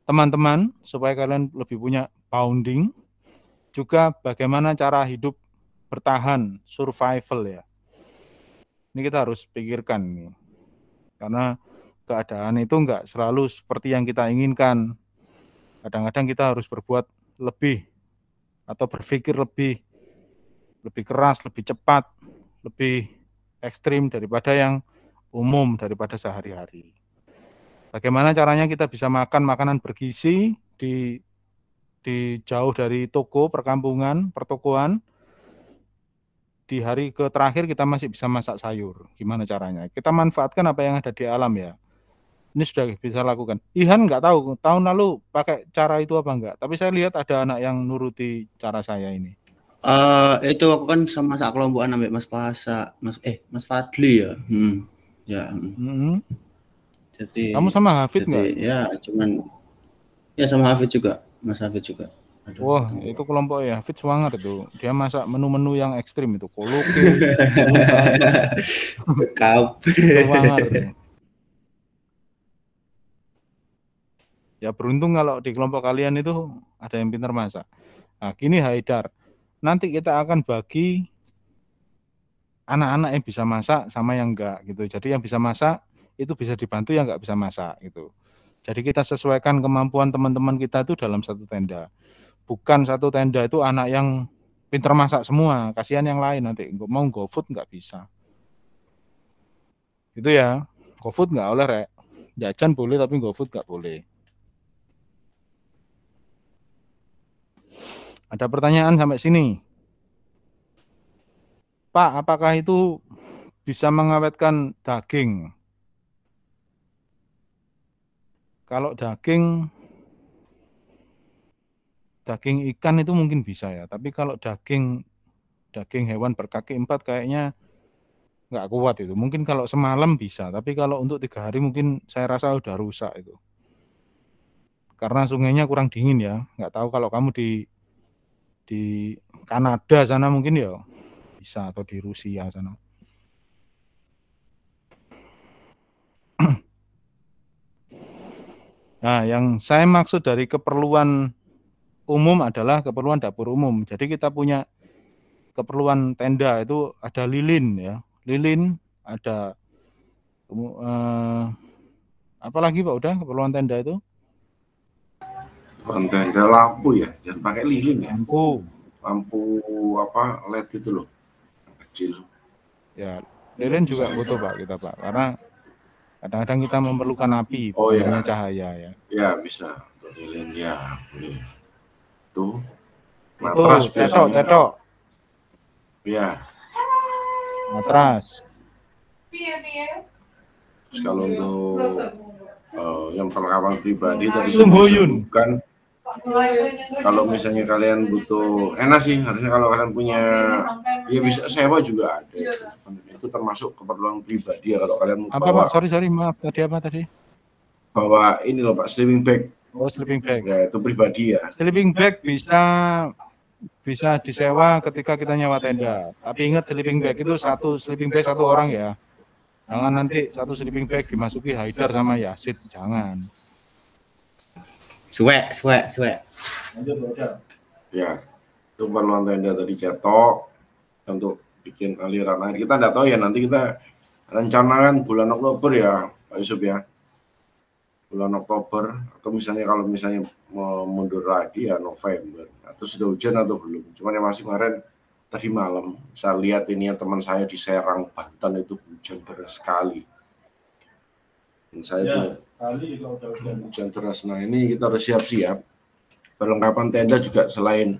A: teman-teman supaya kalian lebih punya bonding, juga bagaimana cara hidup bertahan, survival ya. Ini kita harus pikirkan nih. Karena keadaan itu enggak selalu seperti yang kita inginkan. Kadang-kadang kita harus berbuat lebih atau berpikir lebih keras, lebih cepat, lebih ekstrim daripada yang umum, daripada sehari-hari. Bagaimana caranya kita bisa makan makanan bergizi di jauh dari toko, perkampungan, pertokoan. Di hari terakhir kita masih bisa masak sayur. Gimana caranya? Kita manfaatkan apa yang ada di alam ya. Ini sudah bisa lakukan. Ihan nggak tahu tahun lalu pakai cara itu apa enggak. Tapi saya lihat ada anak yang nuruti cara saya ini.
E: Itu aku kan sama sak kelompokan ambek Mas Fadli ya. Ya. Jadi
A: kamu sama Hafid nggak?
E: Ya, cuman ya sama Hafid juga, Mas Hafid juga. Aduh,
A: wah, itu kelompok ya, Hafid semangat itu. Dia masak menu-menu yang ekstrim itu, koloke, semangat. Ya beruntung kalau di kelompok kalian itu ada yang pintar masak. Nah, gini Haidar, nanti kita akan bagi anak-anak yang bisa masak sama yang enggak gitu. Jadi yang bisa masak itu bisa dibantu yang enggak bisa masak gitu. Jadi kita sesuaikan kemampuan teman-teman kita itu dalam satu tenda. Bukan satu tenda itu anak yang pintar masak semua, kasihan yang lain nanti. Mau GoFood enggak bisa. Gitu ya. GoFood enggak boleh, Rek. Jajan boleh tapi GoFood enggak boleh. Ada pertanyaan sampai sini. Pak, apakah itu bisa mengawetkan daging? Kalau daging ikan itu mungkin bisa ya, tapi kalau daging hewan berkaki 4 kayaknya nggak kuat itu. Mungkin kalau semalam bisa, tapi kalau untuk 3 hari mungkin saya rasa udah rusak itu. Karena sungainya kurang dingin ya. Nggak tahu kalau kamu di Kanada sana mungkin ya bisa, atau di Rusia sana. Nah, yang saya maksud dari keperluan umum adalah keperluan dapur umum. Jadi kita punya keperluan tenda itu ada lilin ya. Lilin, ada apalagi Pak udah keperluan tenda itu?
B: Keperluan tenda lampu ya, jangan pakai lilin ya.
A: Lampu
B: apa LED itu loh, kecil.
A: Ya, lilin juga butuh Pak kita Pak, karena kadang-kadang kita memerlukan api,
B: ya.
A: Cahaya ya.
B: Ya bisa, untuk lilin ya boleh. Tuh, matras
A: cetok.
B: Ya.
A: Matras.
B: Terus kalau untuk yang perlengkapan pribadi tadi
A: Sumhoyun.
B: Bukan Kalau misalnya kalian butuh, enak sih harusnya kalau kalian punya, ya bisa sewa juga ada. Itu termasuk keperluan pribadi ya kalau kalian mau
A: Apa
B: bawa.
A: Pak? Sorry maaf tadi apa tadi?
B: Bawa ini loh Pak, sleeping bag.
A: Oh, sleeping bag.
B: Ya itu pribadi ya.
A: Sleeping bag bisa disewa ketika kita nyewa tenda. Tapi ingat sleeping bag itu satu sleeping bag satu orang ya. Jangan nanti satu sleeping bag dimasuki Haidar sama Yasid, jangan.
E: Suwe.
B: Ya, itu perluan tenda tadi cetok untuk bikin aliran air. Kita nggak tahu ya, nanti kita rencanakan bulan Oktober ya Pak Yusuf ya. Bulan Oktober atau misalnya kalau misalnya mau mundur lagi ya November, atau sudah hujan atau belum. Cuman yang masih kemarin tadi malam saya lihat ini teman saya di Serang Banten itu hujan deras sekali. Dan saya hujan deras. Nah ini kita harus siap-siap. Perlengkapan tenda juga selain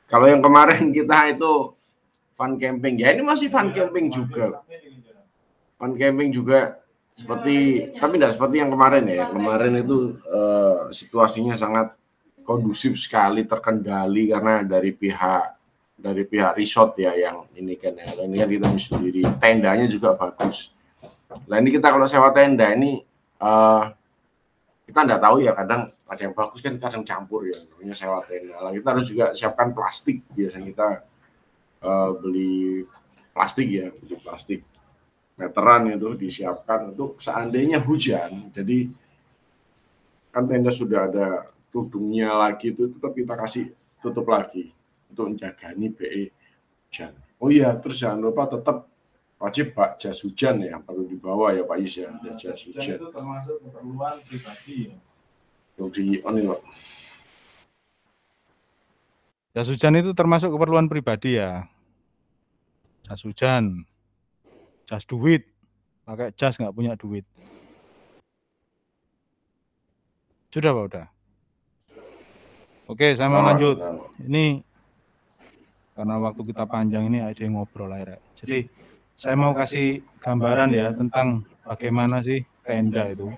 B: kalau yang kemarin kita itu fun camping ya, ini masih fun camping juga. Fun camping juga seperti, tapi tidak seperti yang kemarin ya. Kemarin itu situasinya sangat kondusif sekali, terkendali karena dari pihak resort ya yang ini kan ya. Ini kan kita sendiri, tendanya juga bagus. Nah ini kita kalau sewa tenda ini kita nggak tahu ya, kadang ada yang bagus kan, kadang campur ya namanya sewa tenda. Nah, kita harus juga siapkan plastik, biasanya kita beli plastik meteran itu disiapkan untuk seandainya hujan. Jadi kan tenda sudah ada tudungnya lagi, itu tetap kita kasih tutup lagi untuk menjagani BE hujan. Oh iya, terus jangan lupa tetap wajib Pak jas hujan ya, perlu dibawa ya Pak Yus ya, ada jas hujan.
A: Itu termasuk keperluan pribadi ya.
B: Pak.
A: Jas hujan itu termasuk keperluan pribadi ya. Jas hujan. Jas duit, pakai jas nggak punya duit. Sudah Pak, udah. Oke, saya mau lanjut. Ini karena waktu kita panjang ini ada yang ngobrol akhirnya. Jadi saya mau kasih gambaran ya tentang bagaimana sih tenda itu,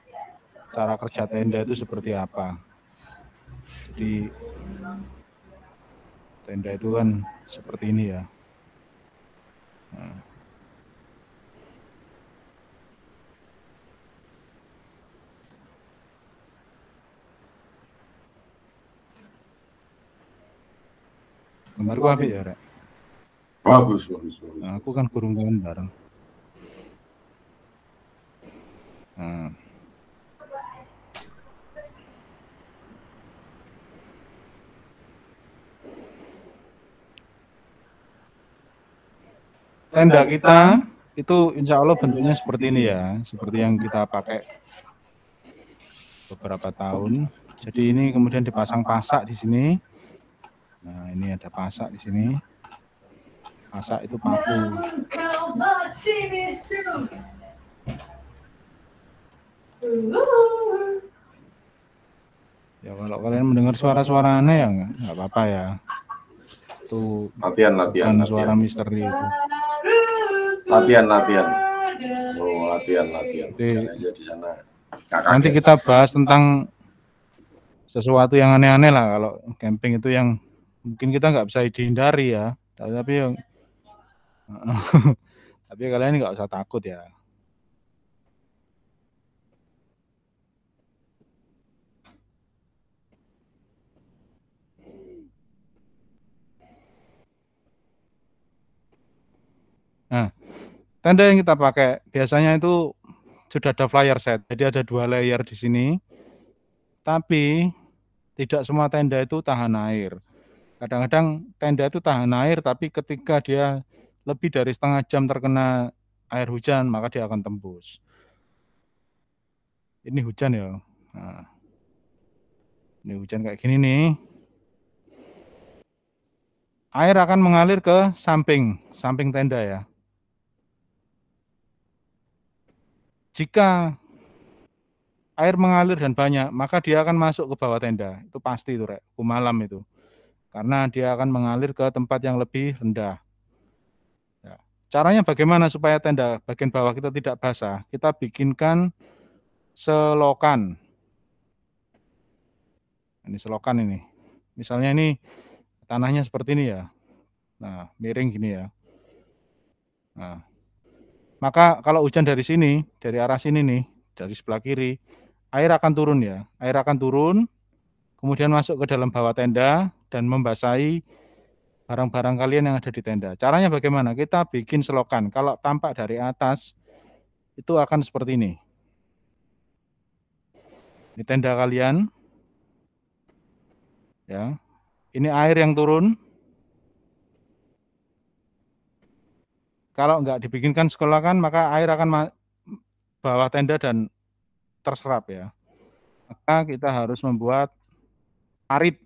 A: cara kerja tenda itu seperti apa. Jadi tenda itu kan seperti ini ya. Nah. Gambarku apa ya, Rek?
B: Bagus.
A: Nah, aku kan kurung gambar. Nah. Tenda kita itu insya Allah bentuknya seperti ini ya, seperti yang kita pakai beberapa tahun. Jadi ini kemudian dipasang pasak di sini. Nah, ini ada pasak di sini. Pasak itu paku. Ya kalau kalian mendengar suara-suara aneh ya nggak apa-apa ya. Itu
B: latihan.
A: Suara misteri itu.
B: Latihan. Oh, latihan.
A: Jadi,
B: aja di sana.
A: Nanti kita bahas tentang sesuatu yang aneh-aneh lah kalau camping itu yang mungkin kita nggak bisa dihindari ya, tapi yang tapi kalian nggak usah takut ya. Nah, tenda yang kita pakai biasanya itu sudah ada flyer set, jadi ada 2 layer di sini. Tapi tidak semua tenda itu tahan air. Kadang-kadang tenda itu tahan air, tapi ketika dia lebih dari setengah jam terkena air hujan, maka dia akan tembus. Ini hujan ya. Nah, ini hujan kayak gini nih. Air akan mengalir ke samping tenda ya. Jika air mengalir dan banyak, maka dia akan masuk ke bawah tenda. Itu pasti itu, Rek. Malam itu. Karena dia akan mengalir ke tempat yang lebih rendah. Ya. Caranya bagaimana supaya tenda bagian bawah kita tidak basah? Kita bikinkan selokan. Ini selokan ini. Misalnya ini tanahnya seperti ini ya. Nah, miring gini ya. Nah, maka kalau hujan dari sini, dari arah sini nih, dari sebelah kiri, air akan turun ya. Air akan turun, kemudian masuk ke dalam bawah tenda dan membasahi barang-barang kalian yang ada di tenda. Caranya bagaimana? Kita bikin selokan. Kalau tampak dari atas, itu akan seperti ini. Ini tenda kalian. Ya. Ini air yang turun. Kalau nggak dibikinkan selokan, maka air akan bawah tenda dan terserap ya. Maka kita harus membuat parit.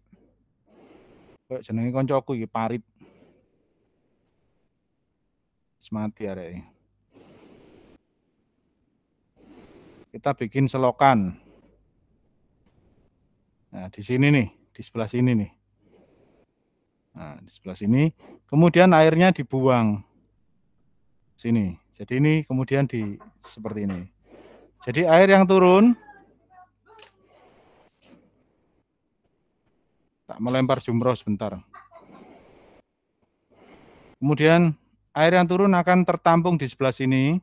A: Jenenge koncoku iki parit. Semati arek. Kita bikin selokan. Nah, di sini nih, di sebelah sini nih. Nah, di sebelah sini. Kemudian airnya dibuang sini. Jadi ini kemudian seperti ini. Jadi air yang turun, tak melempar jumroh sebentar. Kemudian air yang turun akan tertampung di sebelah sini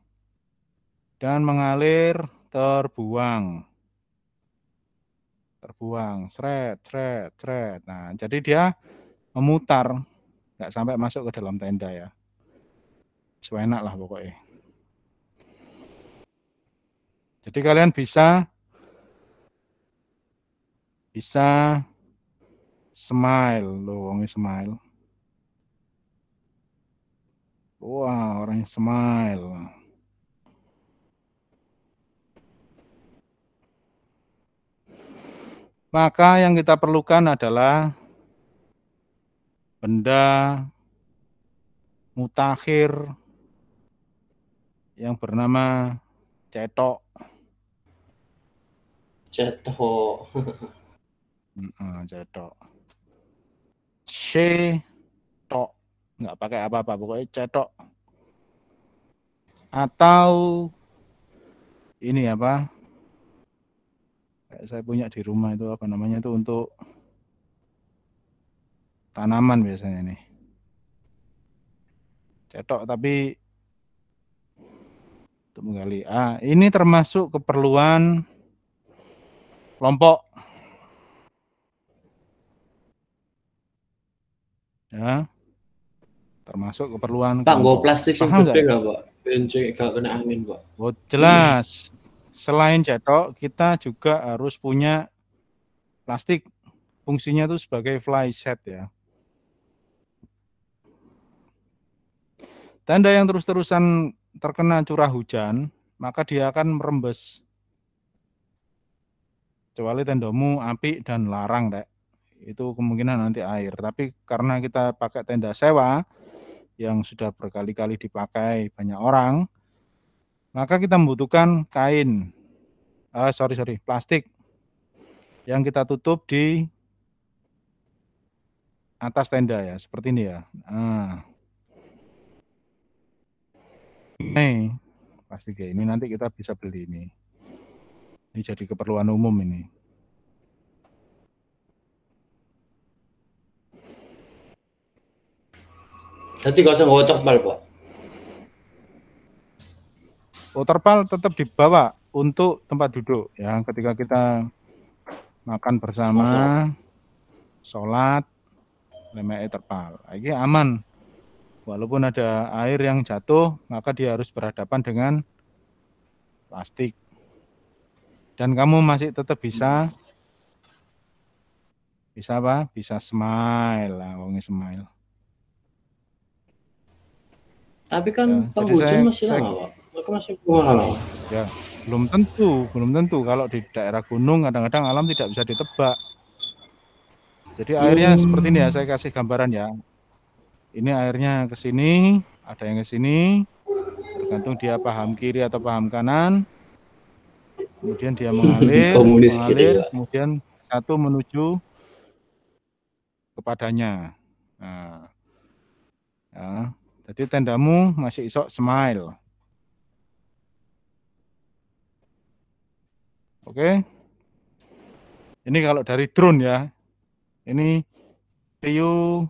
A: dan mengalir terbuang. Sret, sret, sret. Nah, jadi dia memutar, nggak sampai masuk ke dalam tenda ya. Seenak lah pokoknya. Jadi kalian bisa smile loh, wongnya smile. Wah, orang yang smile. Maka yang kita perlukan adalah benda mutakhir yang bernama cetok.
E: Cetok.
A: Cetok. Cetok. Nggak pakai apa-apa, pokoknya cetok. Atau ini apa? Saya punya di rumah itu apa namanya itu untuk tanaman biasanya nih. Cetok tapi untuk menggali. Ini termasuk keperluan kelompok. Ya. Termasuk keperluan
E: Pak,
A: kelompok.
E: nggak plastik yang
A: Paham
E: gede
A: nggak?
E: nggak, Pak? Benceng gak kena angin, Pak.
A: Oh, jelas. Selain cetok, kita juga harus punya plastik. Fungsinya itu sebagai fly set ya. Tenda yang terus-terusan terkena curah hujan, maka dia akan merembes. Kecuali tendamu apik dan larang, Dek. Itu kemungkinan nanti air. Tapi karena kita pakai tenda sewa, yang sudah berkali-kali dipakai banyak orang, maka kita membutuhkan kain, plastik yang kita tutup di atas tenda ya, seperti ini ya. Nah, ini plastik ya, ini nanti kita bisa beli ini. Ini jadi keperluan umum ini.
E: Jadi nggak usah bawa terpal, Pak.
A: Terpal tetap dibawa untuk tempat duduk ya, ketika kita makan bersama, sholat, lemek terpal. Ini aman. Walaupun ada air yang jatuh, maka dia harus berhadapan dengan plastik. Dan kamu masih tetap bisa apa? Bisa smile lah, wongnya smile.
E: Tapi kan penghujan masih lama, Pak. Maka masih lama.
A: Ya, belum tentu. Kalau di daerah gunung kadang-kadang alam tidak bisa ditebak. Jadi airnya seperti ini ya, saya kasih gambaran ya. Ini airnya ke sini, ada yang ke sini, tergantung dia paham kiri atau paham kanan. Kemudian dia mengalir, kemudian satu menuju kepadanya. Nah, ya, jadi tendamu masih isok smile. Oke. Ini kalau dari drone ya. Ini view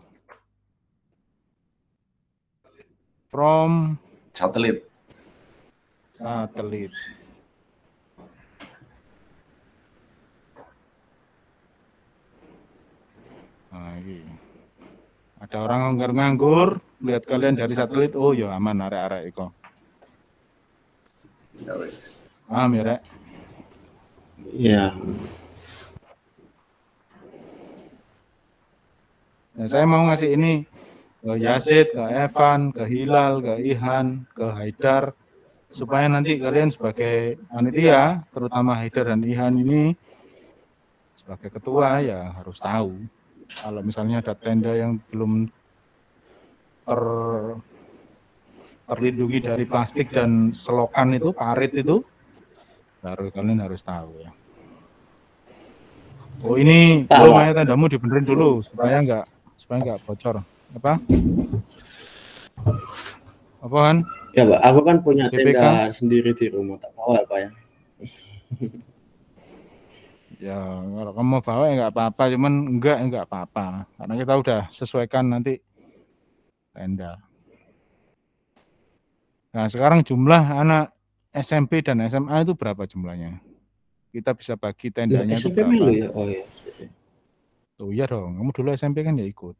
A: from
B: Satelit.
A: satelit. Nah, ini. Ada orang nganggur, lihat kalian dari satelit, oh ya aman, arek-arek iko.
B: Ya wes.
A: Paham ya, Rek?
E: Iya.
A: Nah, saya mau ngasih ini ke Yazid, ke Evan, ke Hilal, ke Ihan, ke Haidar, supaya nanti kalian sebagai panitia, terutama Haidar dan Ihan ini, sebagai ketua ya harus tahu. Kalau misalnya ada tenda yang belum terlindungi dari plastik dan selokan itu, parit itu, baru kalian harus tahu ya. Oh ini belum ya, tendamu dibenerin dulu supaya nggak bocor. Apa? Apaan?
E: Ya Pak, aku kan punya
A: BPK?
E: tenda sendiri di rumah, tak bawa Pak ya.
A: Ya kalau kamu mau bawa ya nggak apa-apa, cuman nggak apa-apa karena kita udah sesuaikan nanti tenda. Nah sekarang jumlah anak SMP dan SMA itu berapa jumlahnya? Kita bisa bagi tendanya itu
E: SMP
A: berapa?
E: melu ya? Oh ya.
A: Oh iya dong, kamu dulu SMP kan ya ikut.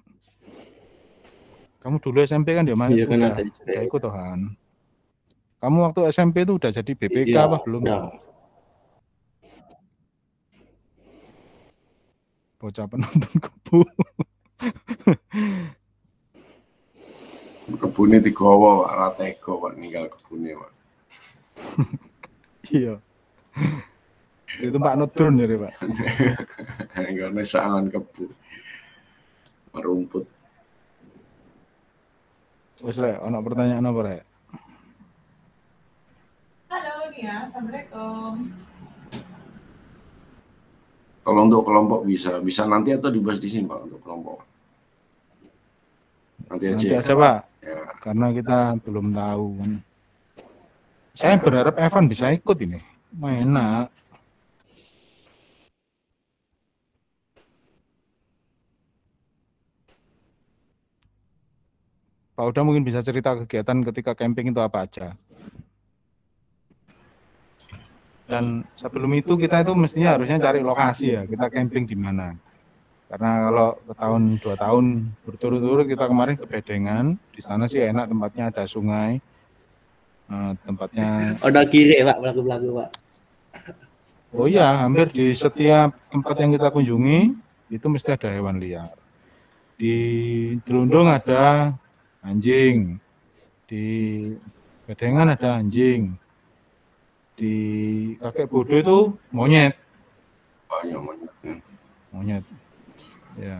A: Kamu dulu SMP kan ya
E: Iya kan
A: udah
E: ada
A: ikut Tuhan. Kamu waktu SMP itu udah jadi BPK
E: Iya,
A: apa belum?
E: udah.
A: Bocah penonton kebu.
B: Kebunnya digowo, ratego Pak, ninggal kebunnya Pak.
A: Iya. Itu Pak Nudrun ya Pak.
B: Karena sangan kebu, merumput.
A: Wes Rek, ono pertanyaan apa Rek?
G: Halo Nia, Assalamualaikum.
B: Kalau untuk kelompok bisa nanti atau dibahas di sini Pak untuk kelompok. Nanti aja
A: Pak.
B: Ya.
A: Karena kita belum tahu kan. Saya berharap Evan bisa ikut ini. Enak. Pak Uda mungkin bisa cerita kegiatan ketika camping itu apa aja. Dan sebelum itu kita itu mestinya harusnya cari lokasi ya, kita camping di mana. Karena kalau tahun 2 tahun berturut-turut kita kemarin ke Bedengan, di sana sih enak tempatnya, ada sungai, tempatnya.
E: Udah kiri Pak, belagu-belagu Pak.
A: Oh iya, hampir di setiap tempat yang kita kunjungi itu mesti ada hewan liar. Di Delundung ada anjing, di Bedengan ada anjing, di Kakek Bodo itu monyet.
B: Banyak monyetnya.
A: Monyet. Ya.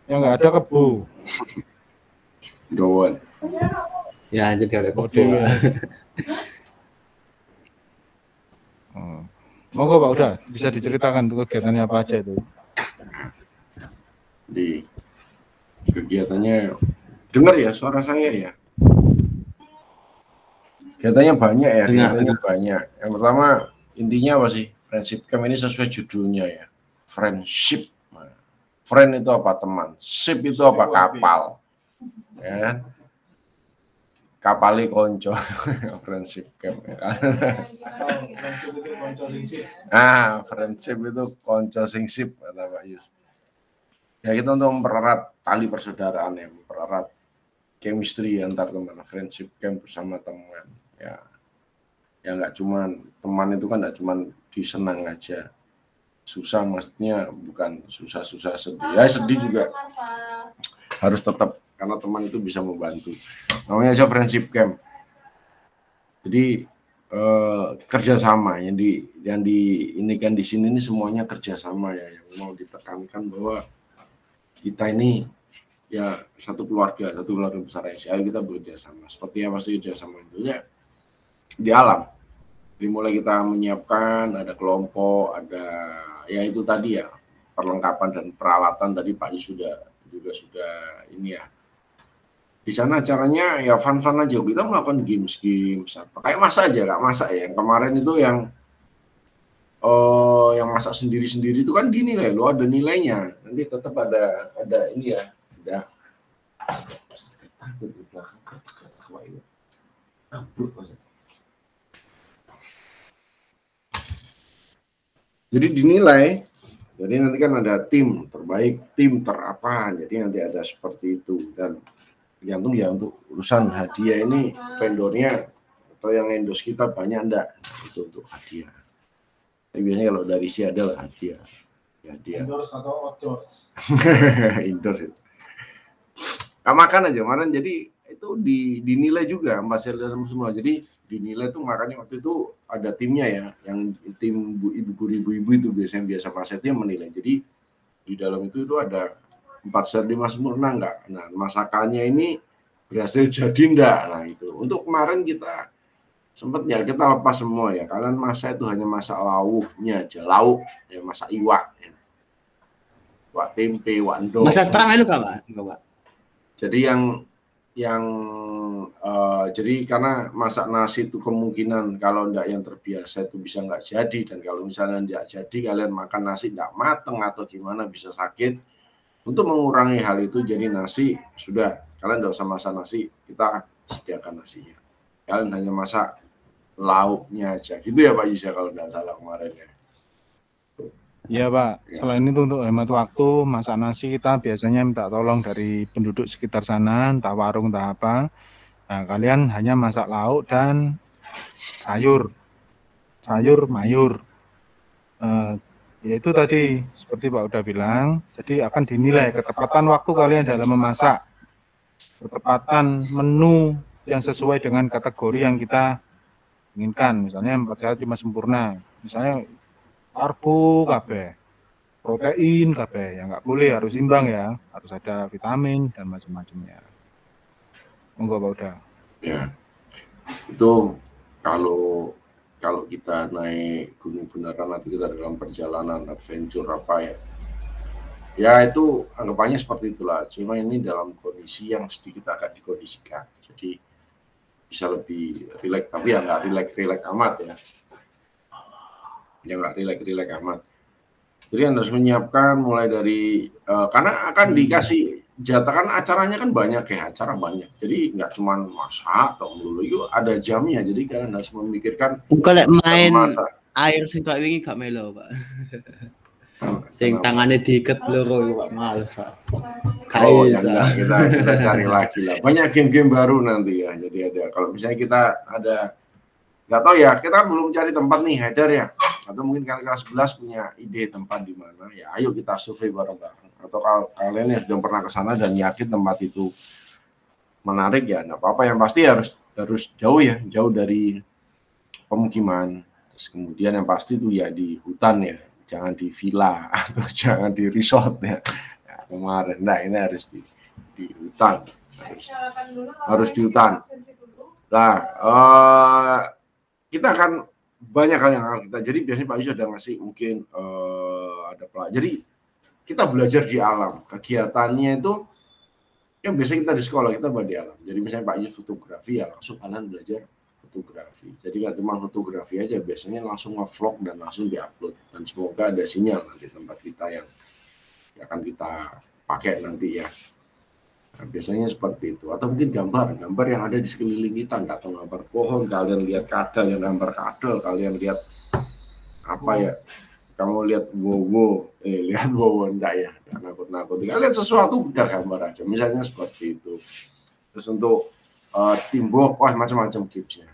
A: Yang nggak ada kebo.
B: Gawat.
E: Ya anjir kalau
A: Bodo.
E: kebo.
A: Ya. Oh. Monggo Pak udah bisa diceritakan tuh kegiatannya apa aja itu.
B: Di kegiatannya dengar ya suara saya ya. Kegiatannya banyak ya, kegiatannya banyak. Yang pertama intinya apa sih? Friendship camp ini sesuai judulnya ya. Friendship. Friend itu apa? Teman. Ship itu apa? Kapal. Ya kan? Kapali konco. Friendship camp. Friendship itu konco sing sip kata Pak Yus. Ya kita untuk mempererat tali persaudaraan ya, mempererat chemistry antar teman, friendship camp bersama teman. Ya nggak cuman teman itu kan nggak cuman disenang aja, susah maksudnya bukan susah sedih. Ya sedih juga harus tetap karena teman itu bisa membantu. Namanya aja friendship camp. Jadi kerjasama yang diinikan di sini ini semuanya kerjasama ya, yang mau ditekankan bahwa kita ini ya satu keluarga besar ya. Ayo kita bekerja sama. Seperti apa sih kerja sama itu ya? Di alam. Jadi mulai kita menyiapkan ada kelompok, ada ya itu tadi ya perlengkapan dan peralatan tadi Pak Yus sudah ini ya. Di sana acaranya ya fun aja. Kita melakukan games apa. Kayak masak aja, nggak masak ya. Yang kemarin itu yang masak sendiri itu kan dinilai loh, ada nilainya. nanti tetap ada ini ya, udah takut di belakang kata ini. Jadi dinilai, jadi nanti kan ada tim terbaik, tim terapa, jadi nanti ada seperti itu dan tergantung ya untuk urusan hadiah ini vendornya atau yang endorse kita banyak enggak itu untuk hadiah. Tapi biasanya kalau dari si adalah hadiah. Ya dia.
D: Indoors atau outdoors?
B: Indoors itu. Nah, makan aja kemarin jadi itu dinilai juga Mas Elda semua. Jadi dinilai tuh makanya waktu itu ada timnya ya, yang tim ibu-ibu itu biasa masetnya menilai. Jadi di dalam itu ada 4 set 5 sempurna enggak. Nah, masakannya ini berhasil jadi enggak. Nah, itu. Untuk kemarin kita sempat ya kita lepas semua ya. Kalian masak itu hanya masak lauknya aja, lauk ya, masak iwak ya. Wak tempe, wak endong.
E: Masak setengah melu enggak, Pak?
B: Jadi jadi karena masak nasi itu kemungkinan kalau enggak yang terbiasa itu bisa enggak jadi, dan kalau misalnya enggak jadi kalian makan nasi enggak mateng atau gimana bisa sakit. Untuk mengurangi hal itu jadi nasi sudah kalian enggak usah masak nasi, kita sediakan nasinya. Kalian hanya masak lauknya aja. Gitu ya Pak Yusya kalau enggak salah kemarin ya.
A: Iya Pak, selain itu untuk hemat waktu, masak nasi kita biasanya minta tolong dari penduduk sekitar sana, entah warung, entah apa. Nah, kalian hanya masak lauk dan sayur mayur. Yaitu tadi, seperti Pak udah bilang, jadi akan dinilai ketepatan waktu kalian dalam memasak, ketepatan menu yang sesuai dengan kategori yang kita inginkan. Misalnya 4 sehat 5 sempurna, misalnya karbo kabeh, protein kabeh, ya nggak boleh, harus imbang ya, harus ada vitamin dan macam-macamnya. Monggo Pak udah.
B: Ya, itu kalau kita naik gunung beneran nanti kita dalam perjalanan adventure apa ya, ya itu anggapannya seperti itulah. Cuma ini dalam kondisi yang sedikit agak dikondisikan, jadi bisa lebih rileks, tapi ya nggak rileks amat ya. Yang nggak rileks amat. Jadi Anda harus menyiapkan mulai dari karena akan dikasih jatah, kan acaranya kan banyak ya, acara banyak. Jadi nggak cuma masak atau melulu, itu ada jamnya. Jadi kalian harus memikirkan.
E: Kalau main air sing kayak wingi gak melo Pak. Sing tangannya diikat loro Pak, males Pak.
B: Kita cari lagi lah. Banyak game-game baru nanti ya. Jadi ada, kalau misalnya kita ada, nggak tahu ya, kita belum cari tempat nih, Haidar ya. Atau mungkin kelas 11 punya ide tempat di mana, ya ayo kita survei bareng-bareng. Atau kalian yang sudah pernah ke sana dan yakin tempat itu menarik ya, nggak apa-apa. Yang pasti harus jauh ya, jauh dari pemukiman. Terus kemudian yang pasti itu ya di hutan ya, jangan di villa atau jangan di resort ya. Ya kemarin, nah ini harus di hutan, harus di hutan. Nah, kita akan banyak hal yang akan kita, jadi biasanya Pak Yus ada ngasih mungkin ada pelajari. Jadi kita belajar di alam, kegiatannya itu yang biasanya kita di sekolah kita buat di alam. Jadi misalnya Pak Yus fotografi ya langsung kalian belajar fotografi. Jadi nggak cuma fotografi aja, biasanya langsung nge-vlog dan langsung di-upload. Dan semoga ada sinyal nanti tempat kita yang akan kita pakai nanti ya. Nah, biasanya seperti itu. Atau mungkin gambar yang ada di sekeliling kita, nggak tahu gambar pohon, kalian lihat kadal, yang gambar kadal, kalian lihat apa ya, kamu lihat lihat enggak ya, nakut-nakut, kalian sesuatu udah gambar aja, misalnya seperti itu. Terus untuk teamwork, macam-macam tipsnya,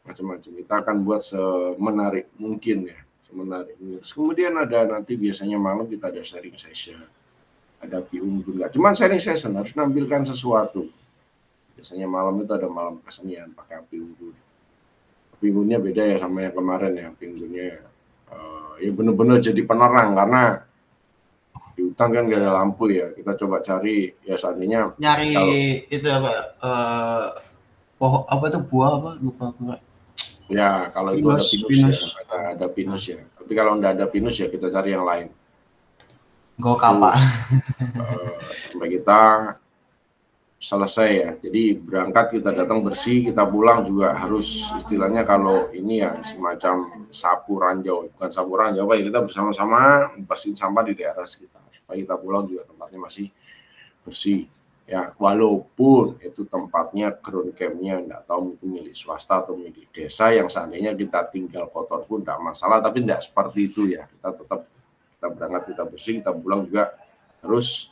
B: macam-macam. Kita akan buat semenarik mungkin ya, semenarik. Terus kemudian ada nanti biasanya malam kita ada sharing session. Ada unggun, nggak cuma sharing session, harus nampilkan sesuatu. Biasanya malam itu ada malam kesenian pakai api unggun. Api unggunnya beda ya sama yang kemarin ya, api unggunnya ya benar-benar jadi penerang, karena di hutan kan nggak ada lampu ya. Kita coba cari ya, seandainya
E: nyari kalau, itu apa pohon apa itu buah apa lupa gue.
B: Ya kalau pinus, itu ada pinus ya, ada pinus ya. Tapi kalau nggak ada pinus ya kita cari yang lain.
E: Go kapak.
B: Sampai kita selesai ya. Jadi berangkat kita datang bersih, kita pulang juga harus istilahnya kalau ini ya semacam sapu ranjau, bukan sapu ranjau, ya kita bersama-sama bersihin sampah di daerah sekitar. supaya kita pulang juga tempatnya masih bersih. Ya, walaupun itu tempatnya ground campnya nggak tahu itu milik swasta atau milik desa, yang seandainya kita tinggal kotor pun nggak masalah, tapi nggak seperti itu ya. Kita tetap, kita berangkat kita bersih, kita pulang juga harus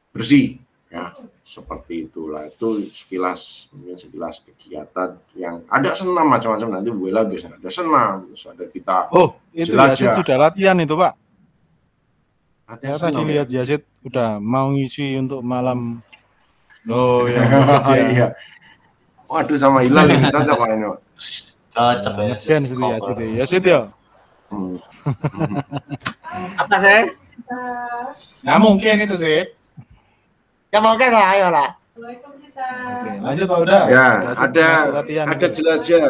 B: bersih ya, seperti itulah. Itu sekilas, mungkin sekilas kegiatan yang ada senam macam-macam. Nanti Bu Ella biasanya ada senam, terus ada kita
A: itu
B: jelajah.
A: Yazid sudah latihan itu Pak.
B: Latihan
A: Saya tadi
B: senam,
A: lihat Yazid udah mau ngisi untuk malam. Oh ya,
B: iya. Waduh, sama Hilal ini cocok Pak ini.
D: Cocok ya.
A: Ngen situ Yazid. Yazid ya.
C: Apa sih?
A: Nggak mungkin itu sih.
C: Ya mungkin lah, ayolah.
G: Assalamualaikum Sita.
A: Oke, lanjut Pak udah.
B: Ya,
A: Yazid
B: ada
A: masih latihan.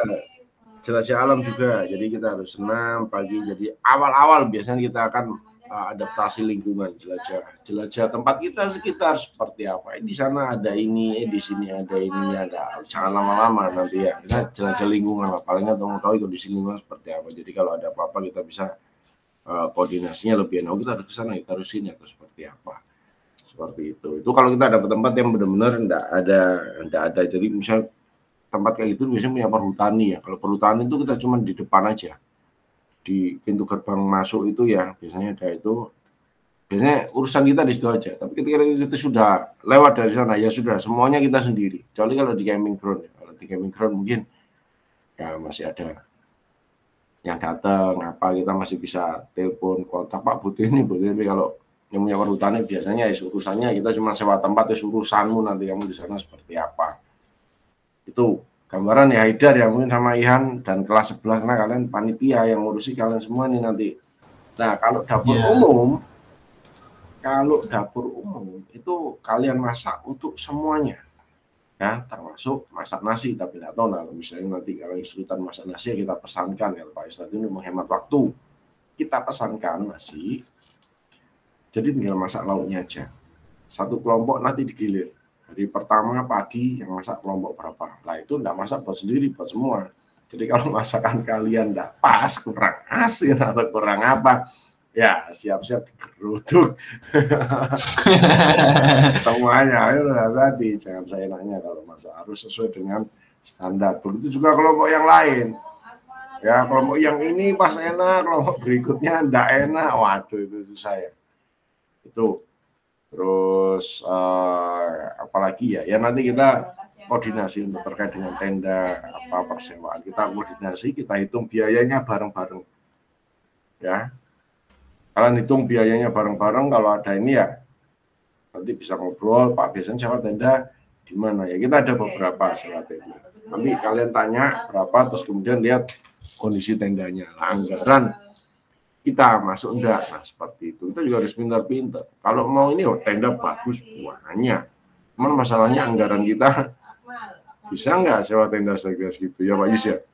B: jelajah alam juga. Jadi kita harus senam pagi. Jadi awal-awal biasanya kita akan adaptasi lingkungan, jelajah tempat kita sekitar seperti apa. Di sana ada ini, di sini ada ini, ada. Jangan lama-lama nanti ya. Kita jelajah lingkungan, paling nggak tahu kondisi lingkungan seperti apa. Jadi kalau ada apa-apa kita bisa koordinasinya lebih enak. Kita harus ke sana, kita harus sini atau seperti apa. Seperti itu. Itu kalau kita dapat tempat yang benar-benar enggak ada. Jadi misalnya tempat kayak gitu biasanya punya perhutani ya. Kalau perhutani itu kita cuma di depan aja. Di pintu gerbang masuk itu ya biasanya ada itu, biasanya urusan kita di situ aja. Tapi ketika itu sudah lewat dari sana ya sudah semuanya kita sendiri. Kecuali kalau di camping ground ya. Kalau di camping ground mungkin ya masih ada yang datang apa, kita masih bisa telepon kontak Pak butuh ini. Tapi kalau yang punya perhutani biasanya ya urusannya kita cuma sewa tempat, ya urusanmu nanti kamu di sana seperti apa. Itu gambaran ya Haidar ya, mungkin sama Ihan dan kelas 11 karena kalian panitia yang ngurusi kalian semua nih nanti. Nah, kalau dapur umum itu kalian masak untuk semuanya. Ya, termasuk masak nasi, tapi nggak tahu nah misalnya nanti kalau kesulitan masak nasi ya kita pesankan ya Pak Ustadz, ini menghemat waktu. Kita pesankan nasi. Jadi tinggal masak lauknya aja. Satu kelompok nanti digilir. Dari pertama pagi yang masak kelompok berapa. Nah itu enggak masak buat sendiri, buat semua. Jadi kalau masakan kalian enggak pas, kurang asin atau kurang apa, ya siap-siap digeruduk. Semuanya, ayo berarti jangan saya nanya kalau masak, harus sesuai dengan standar. Begitu juga kelompok yang lain. Ya kelompok yang ini pas enak, kelompok berikutnya enggak enak. Waduh itu susah ya. Itu. Terus apalagi ya nanti kita koordinasi untuk terkait dengan tenda apa persewaan, kita koordinasi, kita hitung biayanya bareng-bareng ya. Kalian hitung biayanya bareng-bareng, kalau ada ini ya nanti bisa ngobrol Pak biasanya sewa tenda di mana ya, kita ada beberapa sewa tenda, nanti kalian tanya berapa terus kemudian lihat kondisi tendanya lah, anggaran kita masuk enggak. Nah seperti itu, kita juga harus pintar-pintar. Kalau mau ini tenda bagus banyak, cuman masalahnya anggaran kita bisa enggak sewa tenda segitu ya Pak Yus ya.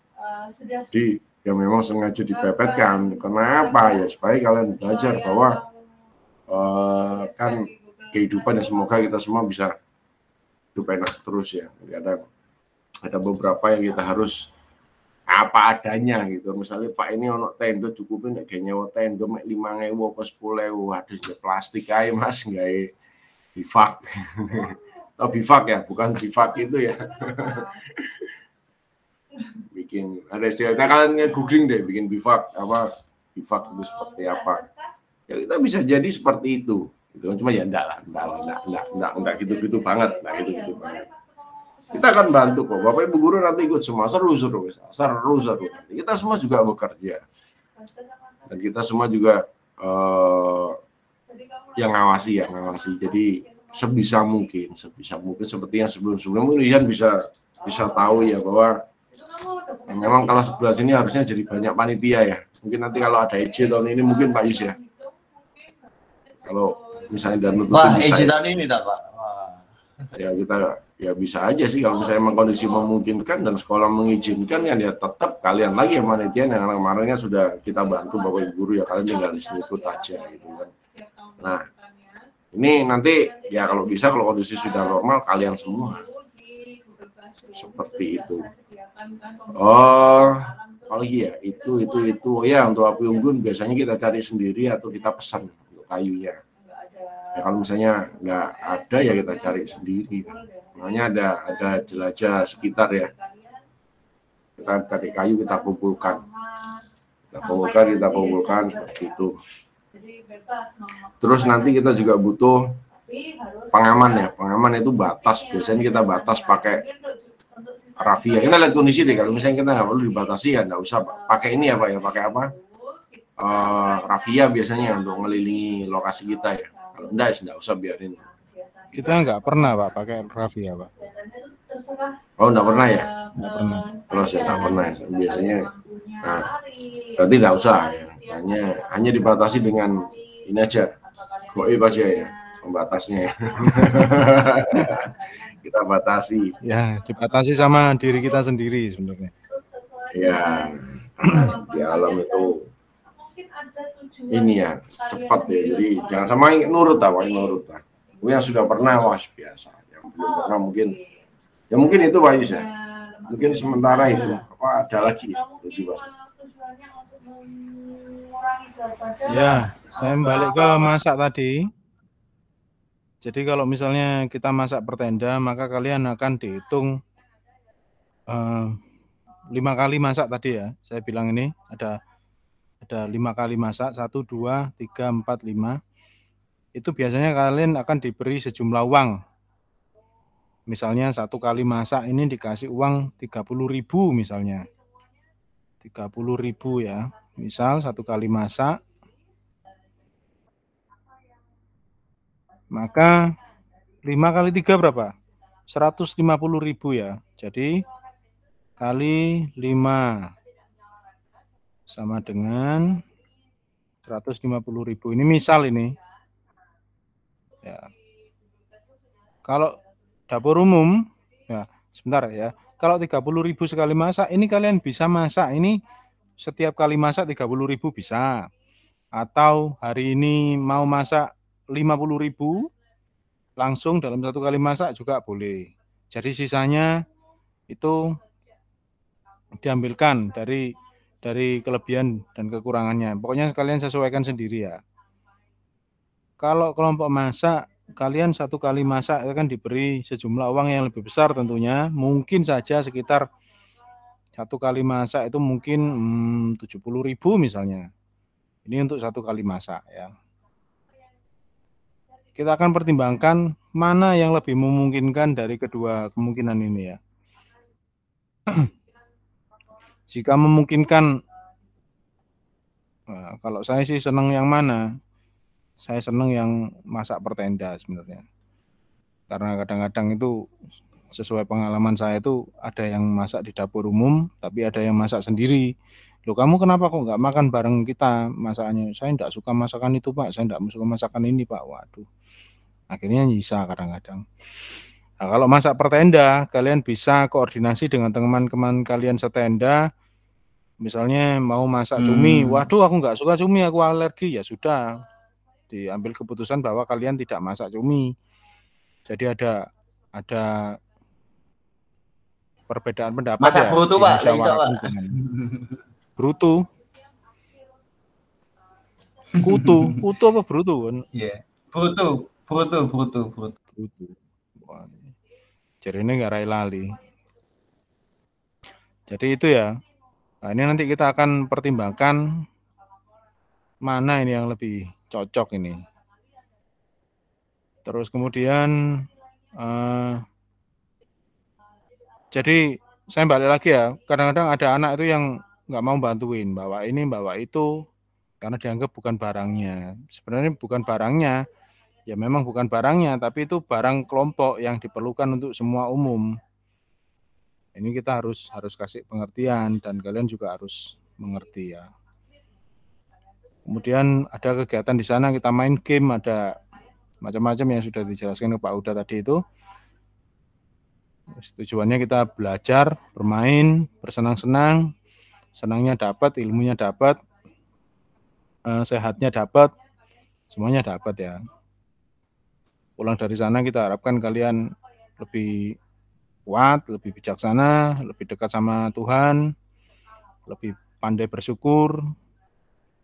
B: Jadi ya memang sengaja dipepetkan. Kenapa ya, supaya kalian belajar bahwa kan kehidupan ya, semoga kita semua bisa hidup enak terus ya. Jadi ada beberapa yang kita harus apa adanya gitu. Misalnya Pak ini ono tenda cukupin nek nyewa tenda mek 5.000 apa 10.000, aduh ya plastik ae Mas, gawe bivak. Oh bivak ya, bukan bivak itu ya. Bikin ada istilahnya, kalian googling deh bikin bivak apa, bivak itu seperti apa. Ya kita bisa jadi seperti itu. Gitu. Cuma ya enggak gitu-gitu banget, enggak gitu-gitu banget. Kita akan bantu kok, Bapak Ibu guru nanti ikut semua, seru. Kita semua juga bekerja, dan kita semua juga yang ngawasi. Jadi sebisa mungkin seperti yang sebelum-sebelumnya Rian bisa tahu ya bahwa memang kalau 11 ini harusnya jadi banyak panitia ya. Mungkin nanti kalau ada EJ tahun ini mungkin Pak Yus ya. Kalau misalnya dan
D: Wah, EJ tahun ini dah Pak.
B: Ya kita ya bisa aja sih kalau misalnya memang kondisi memungkinkan dan sekolah mengizinkan ya tetap kalian lagi yang panitia, yang kemarinnya sudah kita bantu Bapak Ibu guru ya, kalian tinggal ikut aja gitu kan. Nah ini nanti ya kalau bisa, kalau kondisi sudah normal kalian semua seperti itu. Oh iya itu ya, untuk api unggun biasanya kita cari sendiri atau kita pesan untuk kayunya. Ya, kalau misalnya nggak ada ya kita cari sendiri. Makanya ada jelajah sekitar ya. Kita cari kayu, kita kumpulkan seperti itu. Terus nanti kita juga butuh pengaman ya. Pengaman itu batas. Biasanya kita batas pakai rafia. Kita lihat kondisi deh. Kalau misalnya kita nggak perlu dibatasi ya nggak usah pakai ini ya Pak ya. Pakai apa? Rafia biasanya untuk ngelilingi lokasi kita ya. Kalau enggak ya nggak usah biarin.
A: Kita nggak pernah Pak pakai rafia Pak.
B: Oh nggak pernah ya?
A: Nggak pernah.
B: Kalau saya nggak pernah ya. Biasanya, nah berarti nggak usah ya. Hanya dibatasi dengan ini aja. Goib aja ya pembatasnya ya. Kita batasi.
A: Ya, dibatasi sama diri kita sendiri sebenarnya.
B: Ya, di alam itu ini ya cepat ya. Jadi jangan sama nurut lah. Yang sudah pernah biasa. Yang belum pernah mungkin itu Pak Yus ya. Mungkin sementara itu apa ada lagi lebih
A: Ya, saya balik ke masak tadi. Jadi kalau misalnya kita masak per tenda, maka kalian akan dihitung 5 kali masak tadi ya. Saya bilang ini ada 5 kali masak, 1, 2, 3, 4, 5. Itu biasanya kalian akan diberi sejumlah uang. Misalnya 1 kali masak ini dikasih uang 30.000 misalnya. 30.000 ya. Misal 1 kali masak. Maka 5 kali 3 berapa? 150.000 ya. Jadi kali 5 sama dengan 150.000. Ini misal ini. Ya. Kalau dapur umum, ya sebentar ya. Kalau 30.000 sekali masak, ini kalian bisa masak. Ini setiap kali masak 30.000 bisa. Atau hari ini mau masak 50.000, langsung dalam 1 kali masak juga boleh. Jadi sisanya itu diambilkan dari kelebihan dan kekurangannya. Pokoknya kalian sesuaikan sendiri ya. Kalau kelompok masak, kalian 1 kali masak akan diberi sejumlah uang yang lebih besar tentunya. Mungkin saja sekitar 1 kali masak itu mungkin 70.000 misalnya. Ini untuk 1 kali masak ya. Kita akan pertimbangkan mana yang lebih memungkinkan dari kedua kemungkinan ini ya. Jika memungkinkan, nah, kalau saya sih senang yang mana? Saya senang yang masak per tenda sebenarnya. Karena kadang-kadang itu sesuai pengalaman saya itu ada yang masak di dapur umum, tapi ada yang masak sendiri. Loh kamu kenapa kok nggak makan bareng kita masakannya? Saya enggak suka masakan itu Pak, saya enggak suka masakan ini Pak. Waduh, akhirnya nyisa kadang-kadang. Nah, kalau masak per tenda, kalian bisa koordinasi dengan teman-teman kalian setenda. Misalnya mau masak cumi, waduh aku nggak suka cumi, aku alergi, ya sudah. Diambil keputusan bahwa kalian tidak masak cumi. Jadi ada perbedaan pendapat
D: Masak
A: ya.
D: bruto Pak, bisa Pak.
A: Bruto. Kutu apa bruto kan?
D: Iya. Bruto.
A: Bruto. Wah. Jadi ini nggak rai lali. Jadi itu ya. Nah, ini nanti kita akan pertimbangkan mana ini yang lebih cocok ini. Terus kemudian jadi saya balik lagi ya, kadang-kadang ada anak itu yang nggak mau bantuin, bawa ini, bawa itu, karena dianggap bukan barangnya. Sebenarnya bukan barangnya, ya memang bukan barangnya, tapi itu barang kelompok yang diperlukan untuk semua umum. Ini kita harus kasih pengertian dan kalian juga harus mengerti ya. Kemudian ada kegiatan di sana, kita main game, ada macam-macam yang sudah dijelaskan ke Pak Uda tadi itu. Tujuannya kita belajar, bermain, bersenang-senang, senangnya dapat, ilmunya dapat, sehatnya dapat, semuanya dapat ya. Pulang dari sana kita harapkan kalian lebih kuat, lebih bijaksana, lebih dekat sama Tuhan, lebih pandai bersyukur,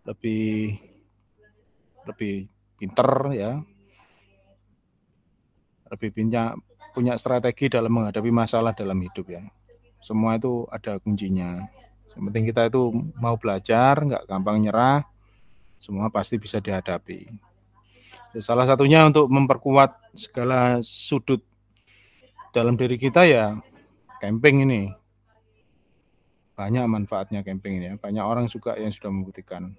A: lebih pinter ya, lebih punya strategi dalam menghadapi masalah dalam hidup ya. Semua itu ada kuncinya. Yang penting kita itu mau belajar, nggak gampang nyerah, semua pasti bisa dihadapi. Salah satunya untuk memperkuat segala sudut dalam diri kita ya camping ini. Banyak manfaatnya camping ini ya. Banyak orang juga yang sudah membuktikan.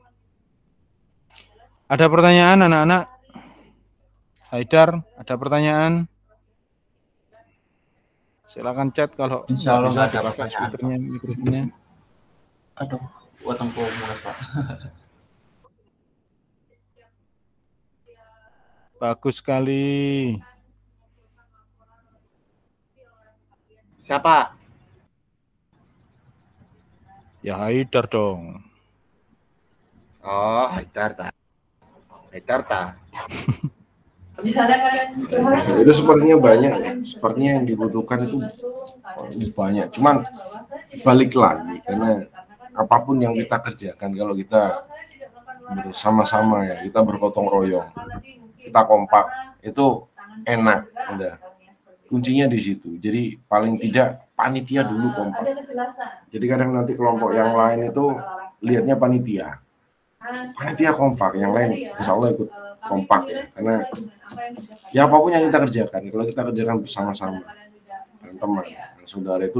A: Ada pertanyaan anak-anak? Haidar, ada pertanyaan? Silakan chat kalau
E: Insya Allah
A: bisa
E: nggak ada
A: dipakai
E: pertanyaan,
A: speakernya, mikrofonnya.
E: Aduh, weteng komunas Pak.
A: Bagus sekali.
C: Siapa?
A: Ya Haidar dong.
C: Oh, Haidar ta. Haidar ta.
B: Itu sepertinya banyak ya. Sepertinya yang dibutuhkan itu banyak. Cuman balik lagi karena apapun yang kita kerjakan kalau kita bersama-sama ya, kita bergotong royong, kita kompak, itu enak. Udah. Kuncinya di situ. Jadi paling tidak panitia dulu kompak. Jadi kadang nanti kelompok yang lain itu lihatnya panitia kompak, yang lain insya Allah ikut kompak ya. Karena ya apapun yang kita kerjakan, kalau kita kerjakan bersama-sama dengan teman, dengan saudara itu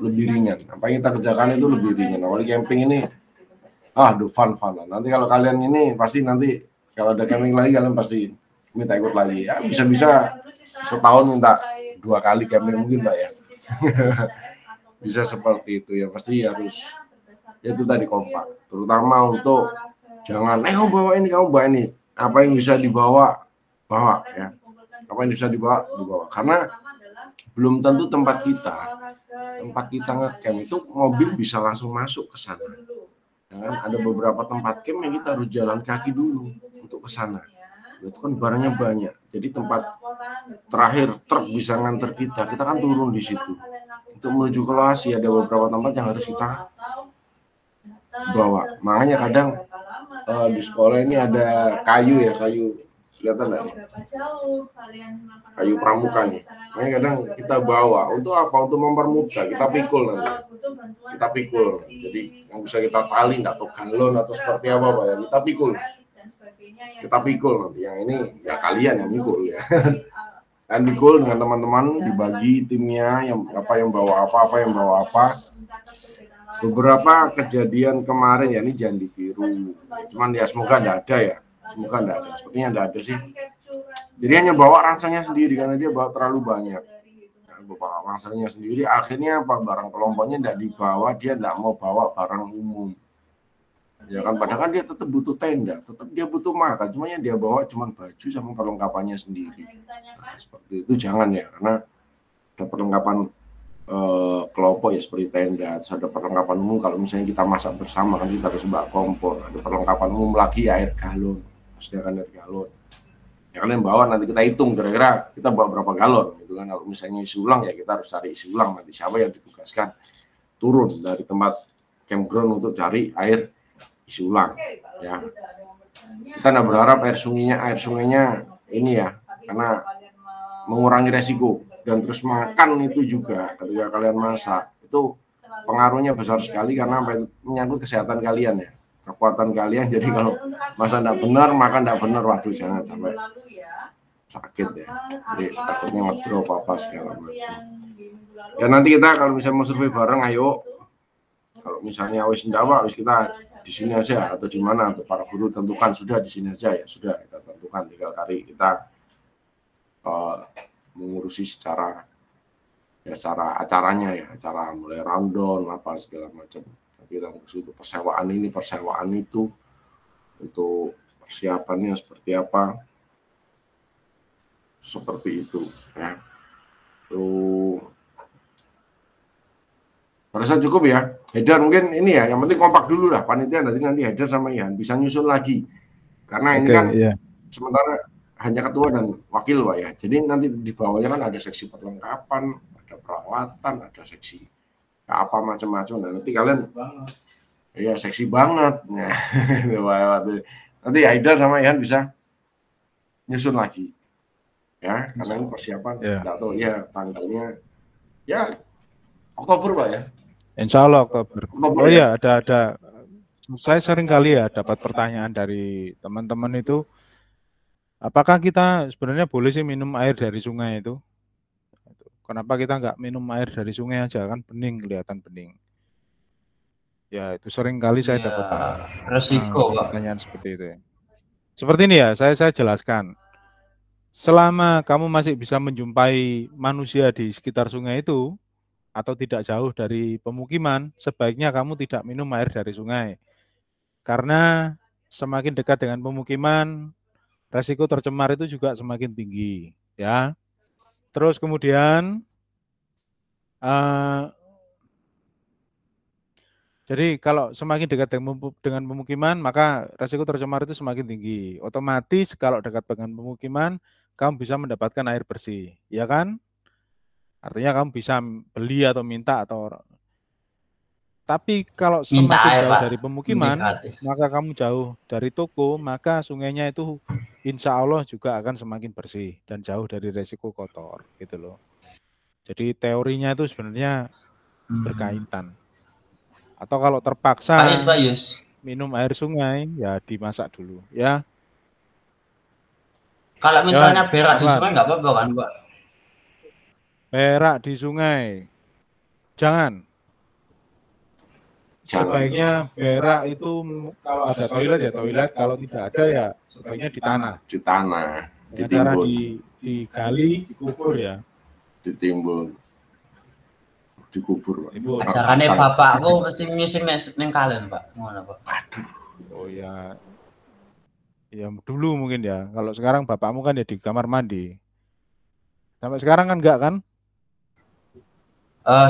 B: lebih ringan. Apa yang kita kerjakan itu lebih ringan. Awalnya camping ini, fun. Nanti kalau kalian ini pasti nanti kalau ada camping lagi kalian pasti minta ikut lagi. Ya bisa-bisa setahun minta 2 kali camping mungkin Pak ya. Bisa seperti itu ya, pasti harus ya itu tadi kompak. Terutama untuk jangan kamu bawa ini, apa yang bisa dibawa ya, apa yang bisa dibawa. Karena belum tentu tempat kita ngecamp itu mobil bisa langsung masuk ke sana. Kan ada beberapa tempat camp yang kita harus jalan kaki dulu untuk ke sana. Itu kan barangnya banyak. Jadi tempat terakhir truk bisa nganter kita kan turun di situ. Untuk menuju ke lokasi ada beberapa tempat yang harus kita bawa. Makanya kadang di sekolah ini ada kayu kelihatan nggak nih? Kayu pramuka nih. Makanya kadang kita bawa untuk apa? Untuk mempermudah. Kita pikul nanti. Jadi yang bisa kita tali atau galon atau seperti apa Pak ya? Kita pikul nanti. Yang ini ya kalian yang pikul ya. Kan pikul dengan teman-teman, dibagi timnya yang bawa apa. Beberapa kejadian kemarin ya, ini jangan ditiru. Cuman ya semoga enggak ada ya. Sepertinya enggak ada sih. Jadi hanya bawa ransanya sendiri karena dia bawa terlalu banyak. Bawa ransanya sendiri, akhirnya barang kelompoknya enggak dibawa, dia enggak mau bawa barang umum. Ya kan, padahal kan dia tetap butuh tenda, tetap dia butuh makan, cuma yang dia bawa cuma baju sama perlengkapannya sendiri. Nah, seperti itu jangan ya, karena ada perlengkapan kelompok ya seperti tenda, terus ada perlengkapan umum kalau misalnya kita masak bersama kan kita harus bawa kompor, ada perlengkapan umum lagi air galon, sediakan air galon. Ya kalian bawa nanti kita hitung kira-kira kita bawa berapa galon gitu kan. Kalau misalnya isi ulang ya kita harus cari isi ulang, nanti siapa yang ditugaskan turun dari tempat campground untuk cari air isi ulang ya. Kita nggak berharap air sungainya ini ya, karena mengurangi resiko. Dan terus makan itu juga ketika kalian masak itu pengaruhnya besar sekali karena menyangkut kesehatan kalian ya, kekuatan kalian. Jadi kalau masak tidak benar, makan tidak benar, waduh jangan sampai sakit ya. Jadi takutnya ngedrop apa segala macam. Ya nanti kita kalau misalnya mau survei bareng, ayo. Kalau misalnya wis kita di sini aja atau di mana, atau para guru tentukan sudah di sini aja ya, sudah kita tentukan 3 kali kita mengurusi secara acaranya ya, acara mulai rundown apa segala macam. Kita ngurusi itu persewaan itu, untuk persiapannya seperti apa, seperti itu ya. Rasa cukup ya. Haidar mungkin ini ya, yang penting kompak dulu lah panitia, nanti Haidar sama Ihan bisa nyusun lagi. Karena ini kan sementara hanya ketua dan wakil Pak ya. Jadi nanti di bawahnya kan ada seksi perlengkapan, ada perawatan, ada seksi apa macam-macam. Dan nanti kalian ya seksi banget. Nanti Haidar sama Ihan bisa nyusun lagi. ya, karena ini persiapan.
A: Ya.
B: Nggak tahu ya tanggalnya. Ya Oktober Pak ya.
A: Insya Allah Oktober.
B: Oktober,
A: Oh
B: ya?
A: iya, ada. Saya sering kali ya dapat pertanyaan dari teman-teman itu, apakah kita sebenarnya boleh sih minum air dari sungai itu? Kenapa kita nggak minum air dari sungai aja, kan bening, kelihatan bening. Ya itu sering kali saya
E: Iya,
A: dapat
E: resiko, Pak.
A: pertanyaan seperti itu. Seperti ini ya, saya jelaskan. Selama kamu masih bisa menjumpai manusia di sekitar sungai itu, atau tidak jauh dari pemukiman, sebaiknya kamu tidak minum air dari sungai. Karena semakin dekat dengan pemukiman, resiko tercemar itu juga semakin tinggi. Ya. Terus kemudian, jadi kalau semakin dekat dengan pemukiman, maka resiko tercemar itu semakin tinggi. Otomatis kalau dekat dengan pemukiman, kamu bisa mendapatkan air bersih, ya kan? Artinya kamu bisa beli atau minta atau. Tapi kalau
E: Minta
A: semakin
E: air,
A: jauh
E: Pak.
A: dari pemukiman, maka kamu jauh dari toko, maka sungainya itu insya Allah juga akan semakin bersih dan jauh dari resiko kotor, gitu loh. Jadi teorinya itu sebenarnya berkaitan. Atau kalau terpaksa
E: Pak Yus.
A: minum air sungai, ya dimasak dulu, ya.
E: Kalau misalnya berak di sungai nggak apa-apa kan, Pak?
A: Berak di sungai, jangan. Sebaiknya berak itu kalau ada toilet ya toilet, kalau tidak ada ya sebaiknya di tanah.
B: Di tanah,
A: dengan cara digali, dikubur ya.
B: Ditimbun, dikubur.
E: Ajarannya bapakku mesti ngising neng kalian, Pak. Ngono, Pak.
B: Aduh.
A: Oh ya, ya dulu mungkin ya. Kalau sekarang bapakmu kan ya di kamar mandi. Sampai sekarang kan enggak kan?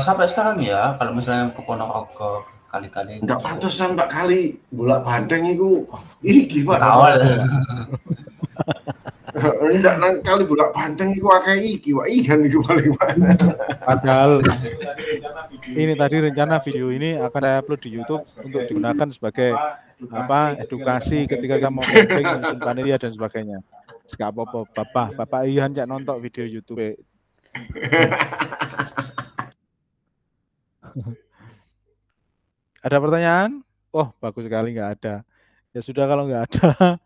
E: Sampai sekarang ya, kalau misalnya ke Ponorogo kali-kali.
B: Enggak pantesan Pak kali bolak banteng itu. Iki Pak.
E: Kawal.
B: Enggak kali bolak banteng itu akeh iki Pak. Ikan itu paling Pak.
A: Padahal ini tadi rencana video ini akan saya upload di YouTube untuk digunakan sebagai edukasi ketika kita mau camping, menyusun panitia dan sebagainya. Enggak apa-apa, Bapak Ihan cak nonton video YouTube. Ada pertanyaan? Oh, bagus sekali nggak ada. Ya sudah kalau nggak ada.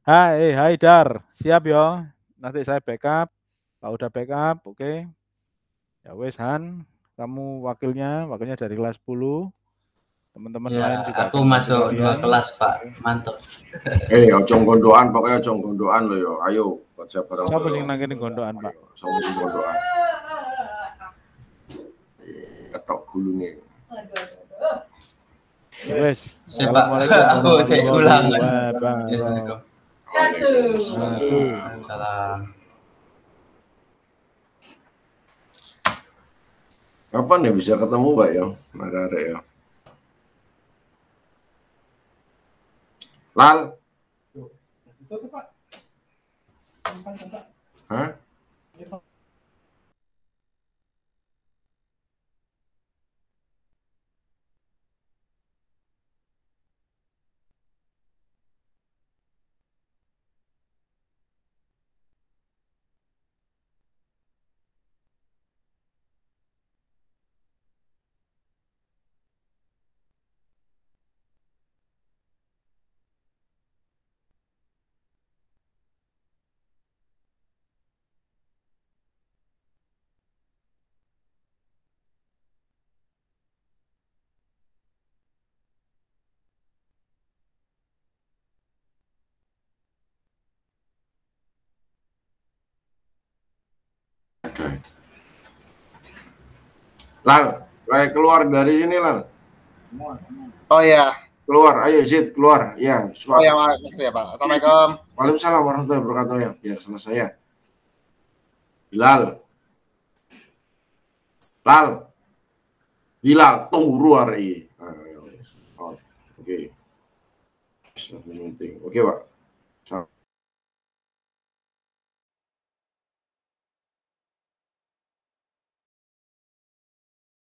A: Hai Dar, siap ya. Nanti saya backup. Pak udah backup, oke. Ya wes Han, kamu wakilnya dari kelas 10. Teman-teman
E: ya,
A: lain juga.
E: Aku masuk 2 kelas, Pak. Mantap.
B: Ojo gondoan, pokoknya ojo gondoan lo yo. Ayo, baca bareng.
A: Siapa sing nang kene gondoan, Pak?
B: Sama sing gondoan. Ketok gulune.
A: Wes.
E: Aku saya ulang.
G: Satu.
E: Salam.
B: Kapan ya bisa ketemu Pak ya? Arek ya. Lal. Hah? Lal, keluar dari sini Lal.
C: Oh ya,
B: keluar, ayo Zid keluar. Ya,
C: oh ya makasih ya Pak. Assalamualaikum.
B: Waalaikumsalam warahmatullahi wabarakatuh ya. Biar selesai ya. Bilal, Bilal, tunggu keluar ini. Oke. Oke Pak.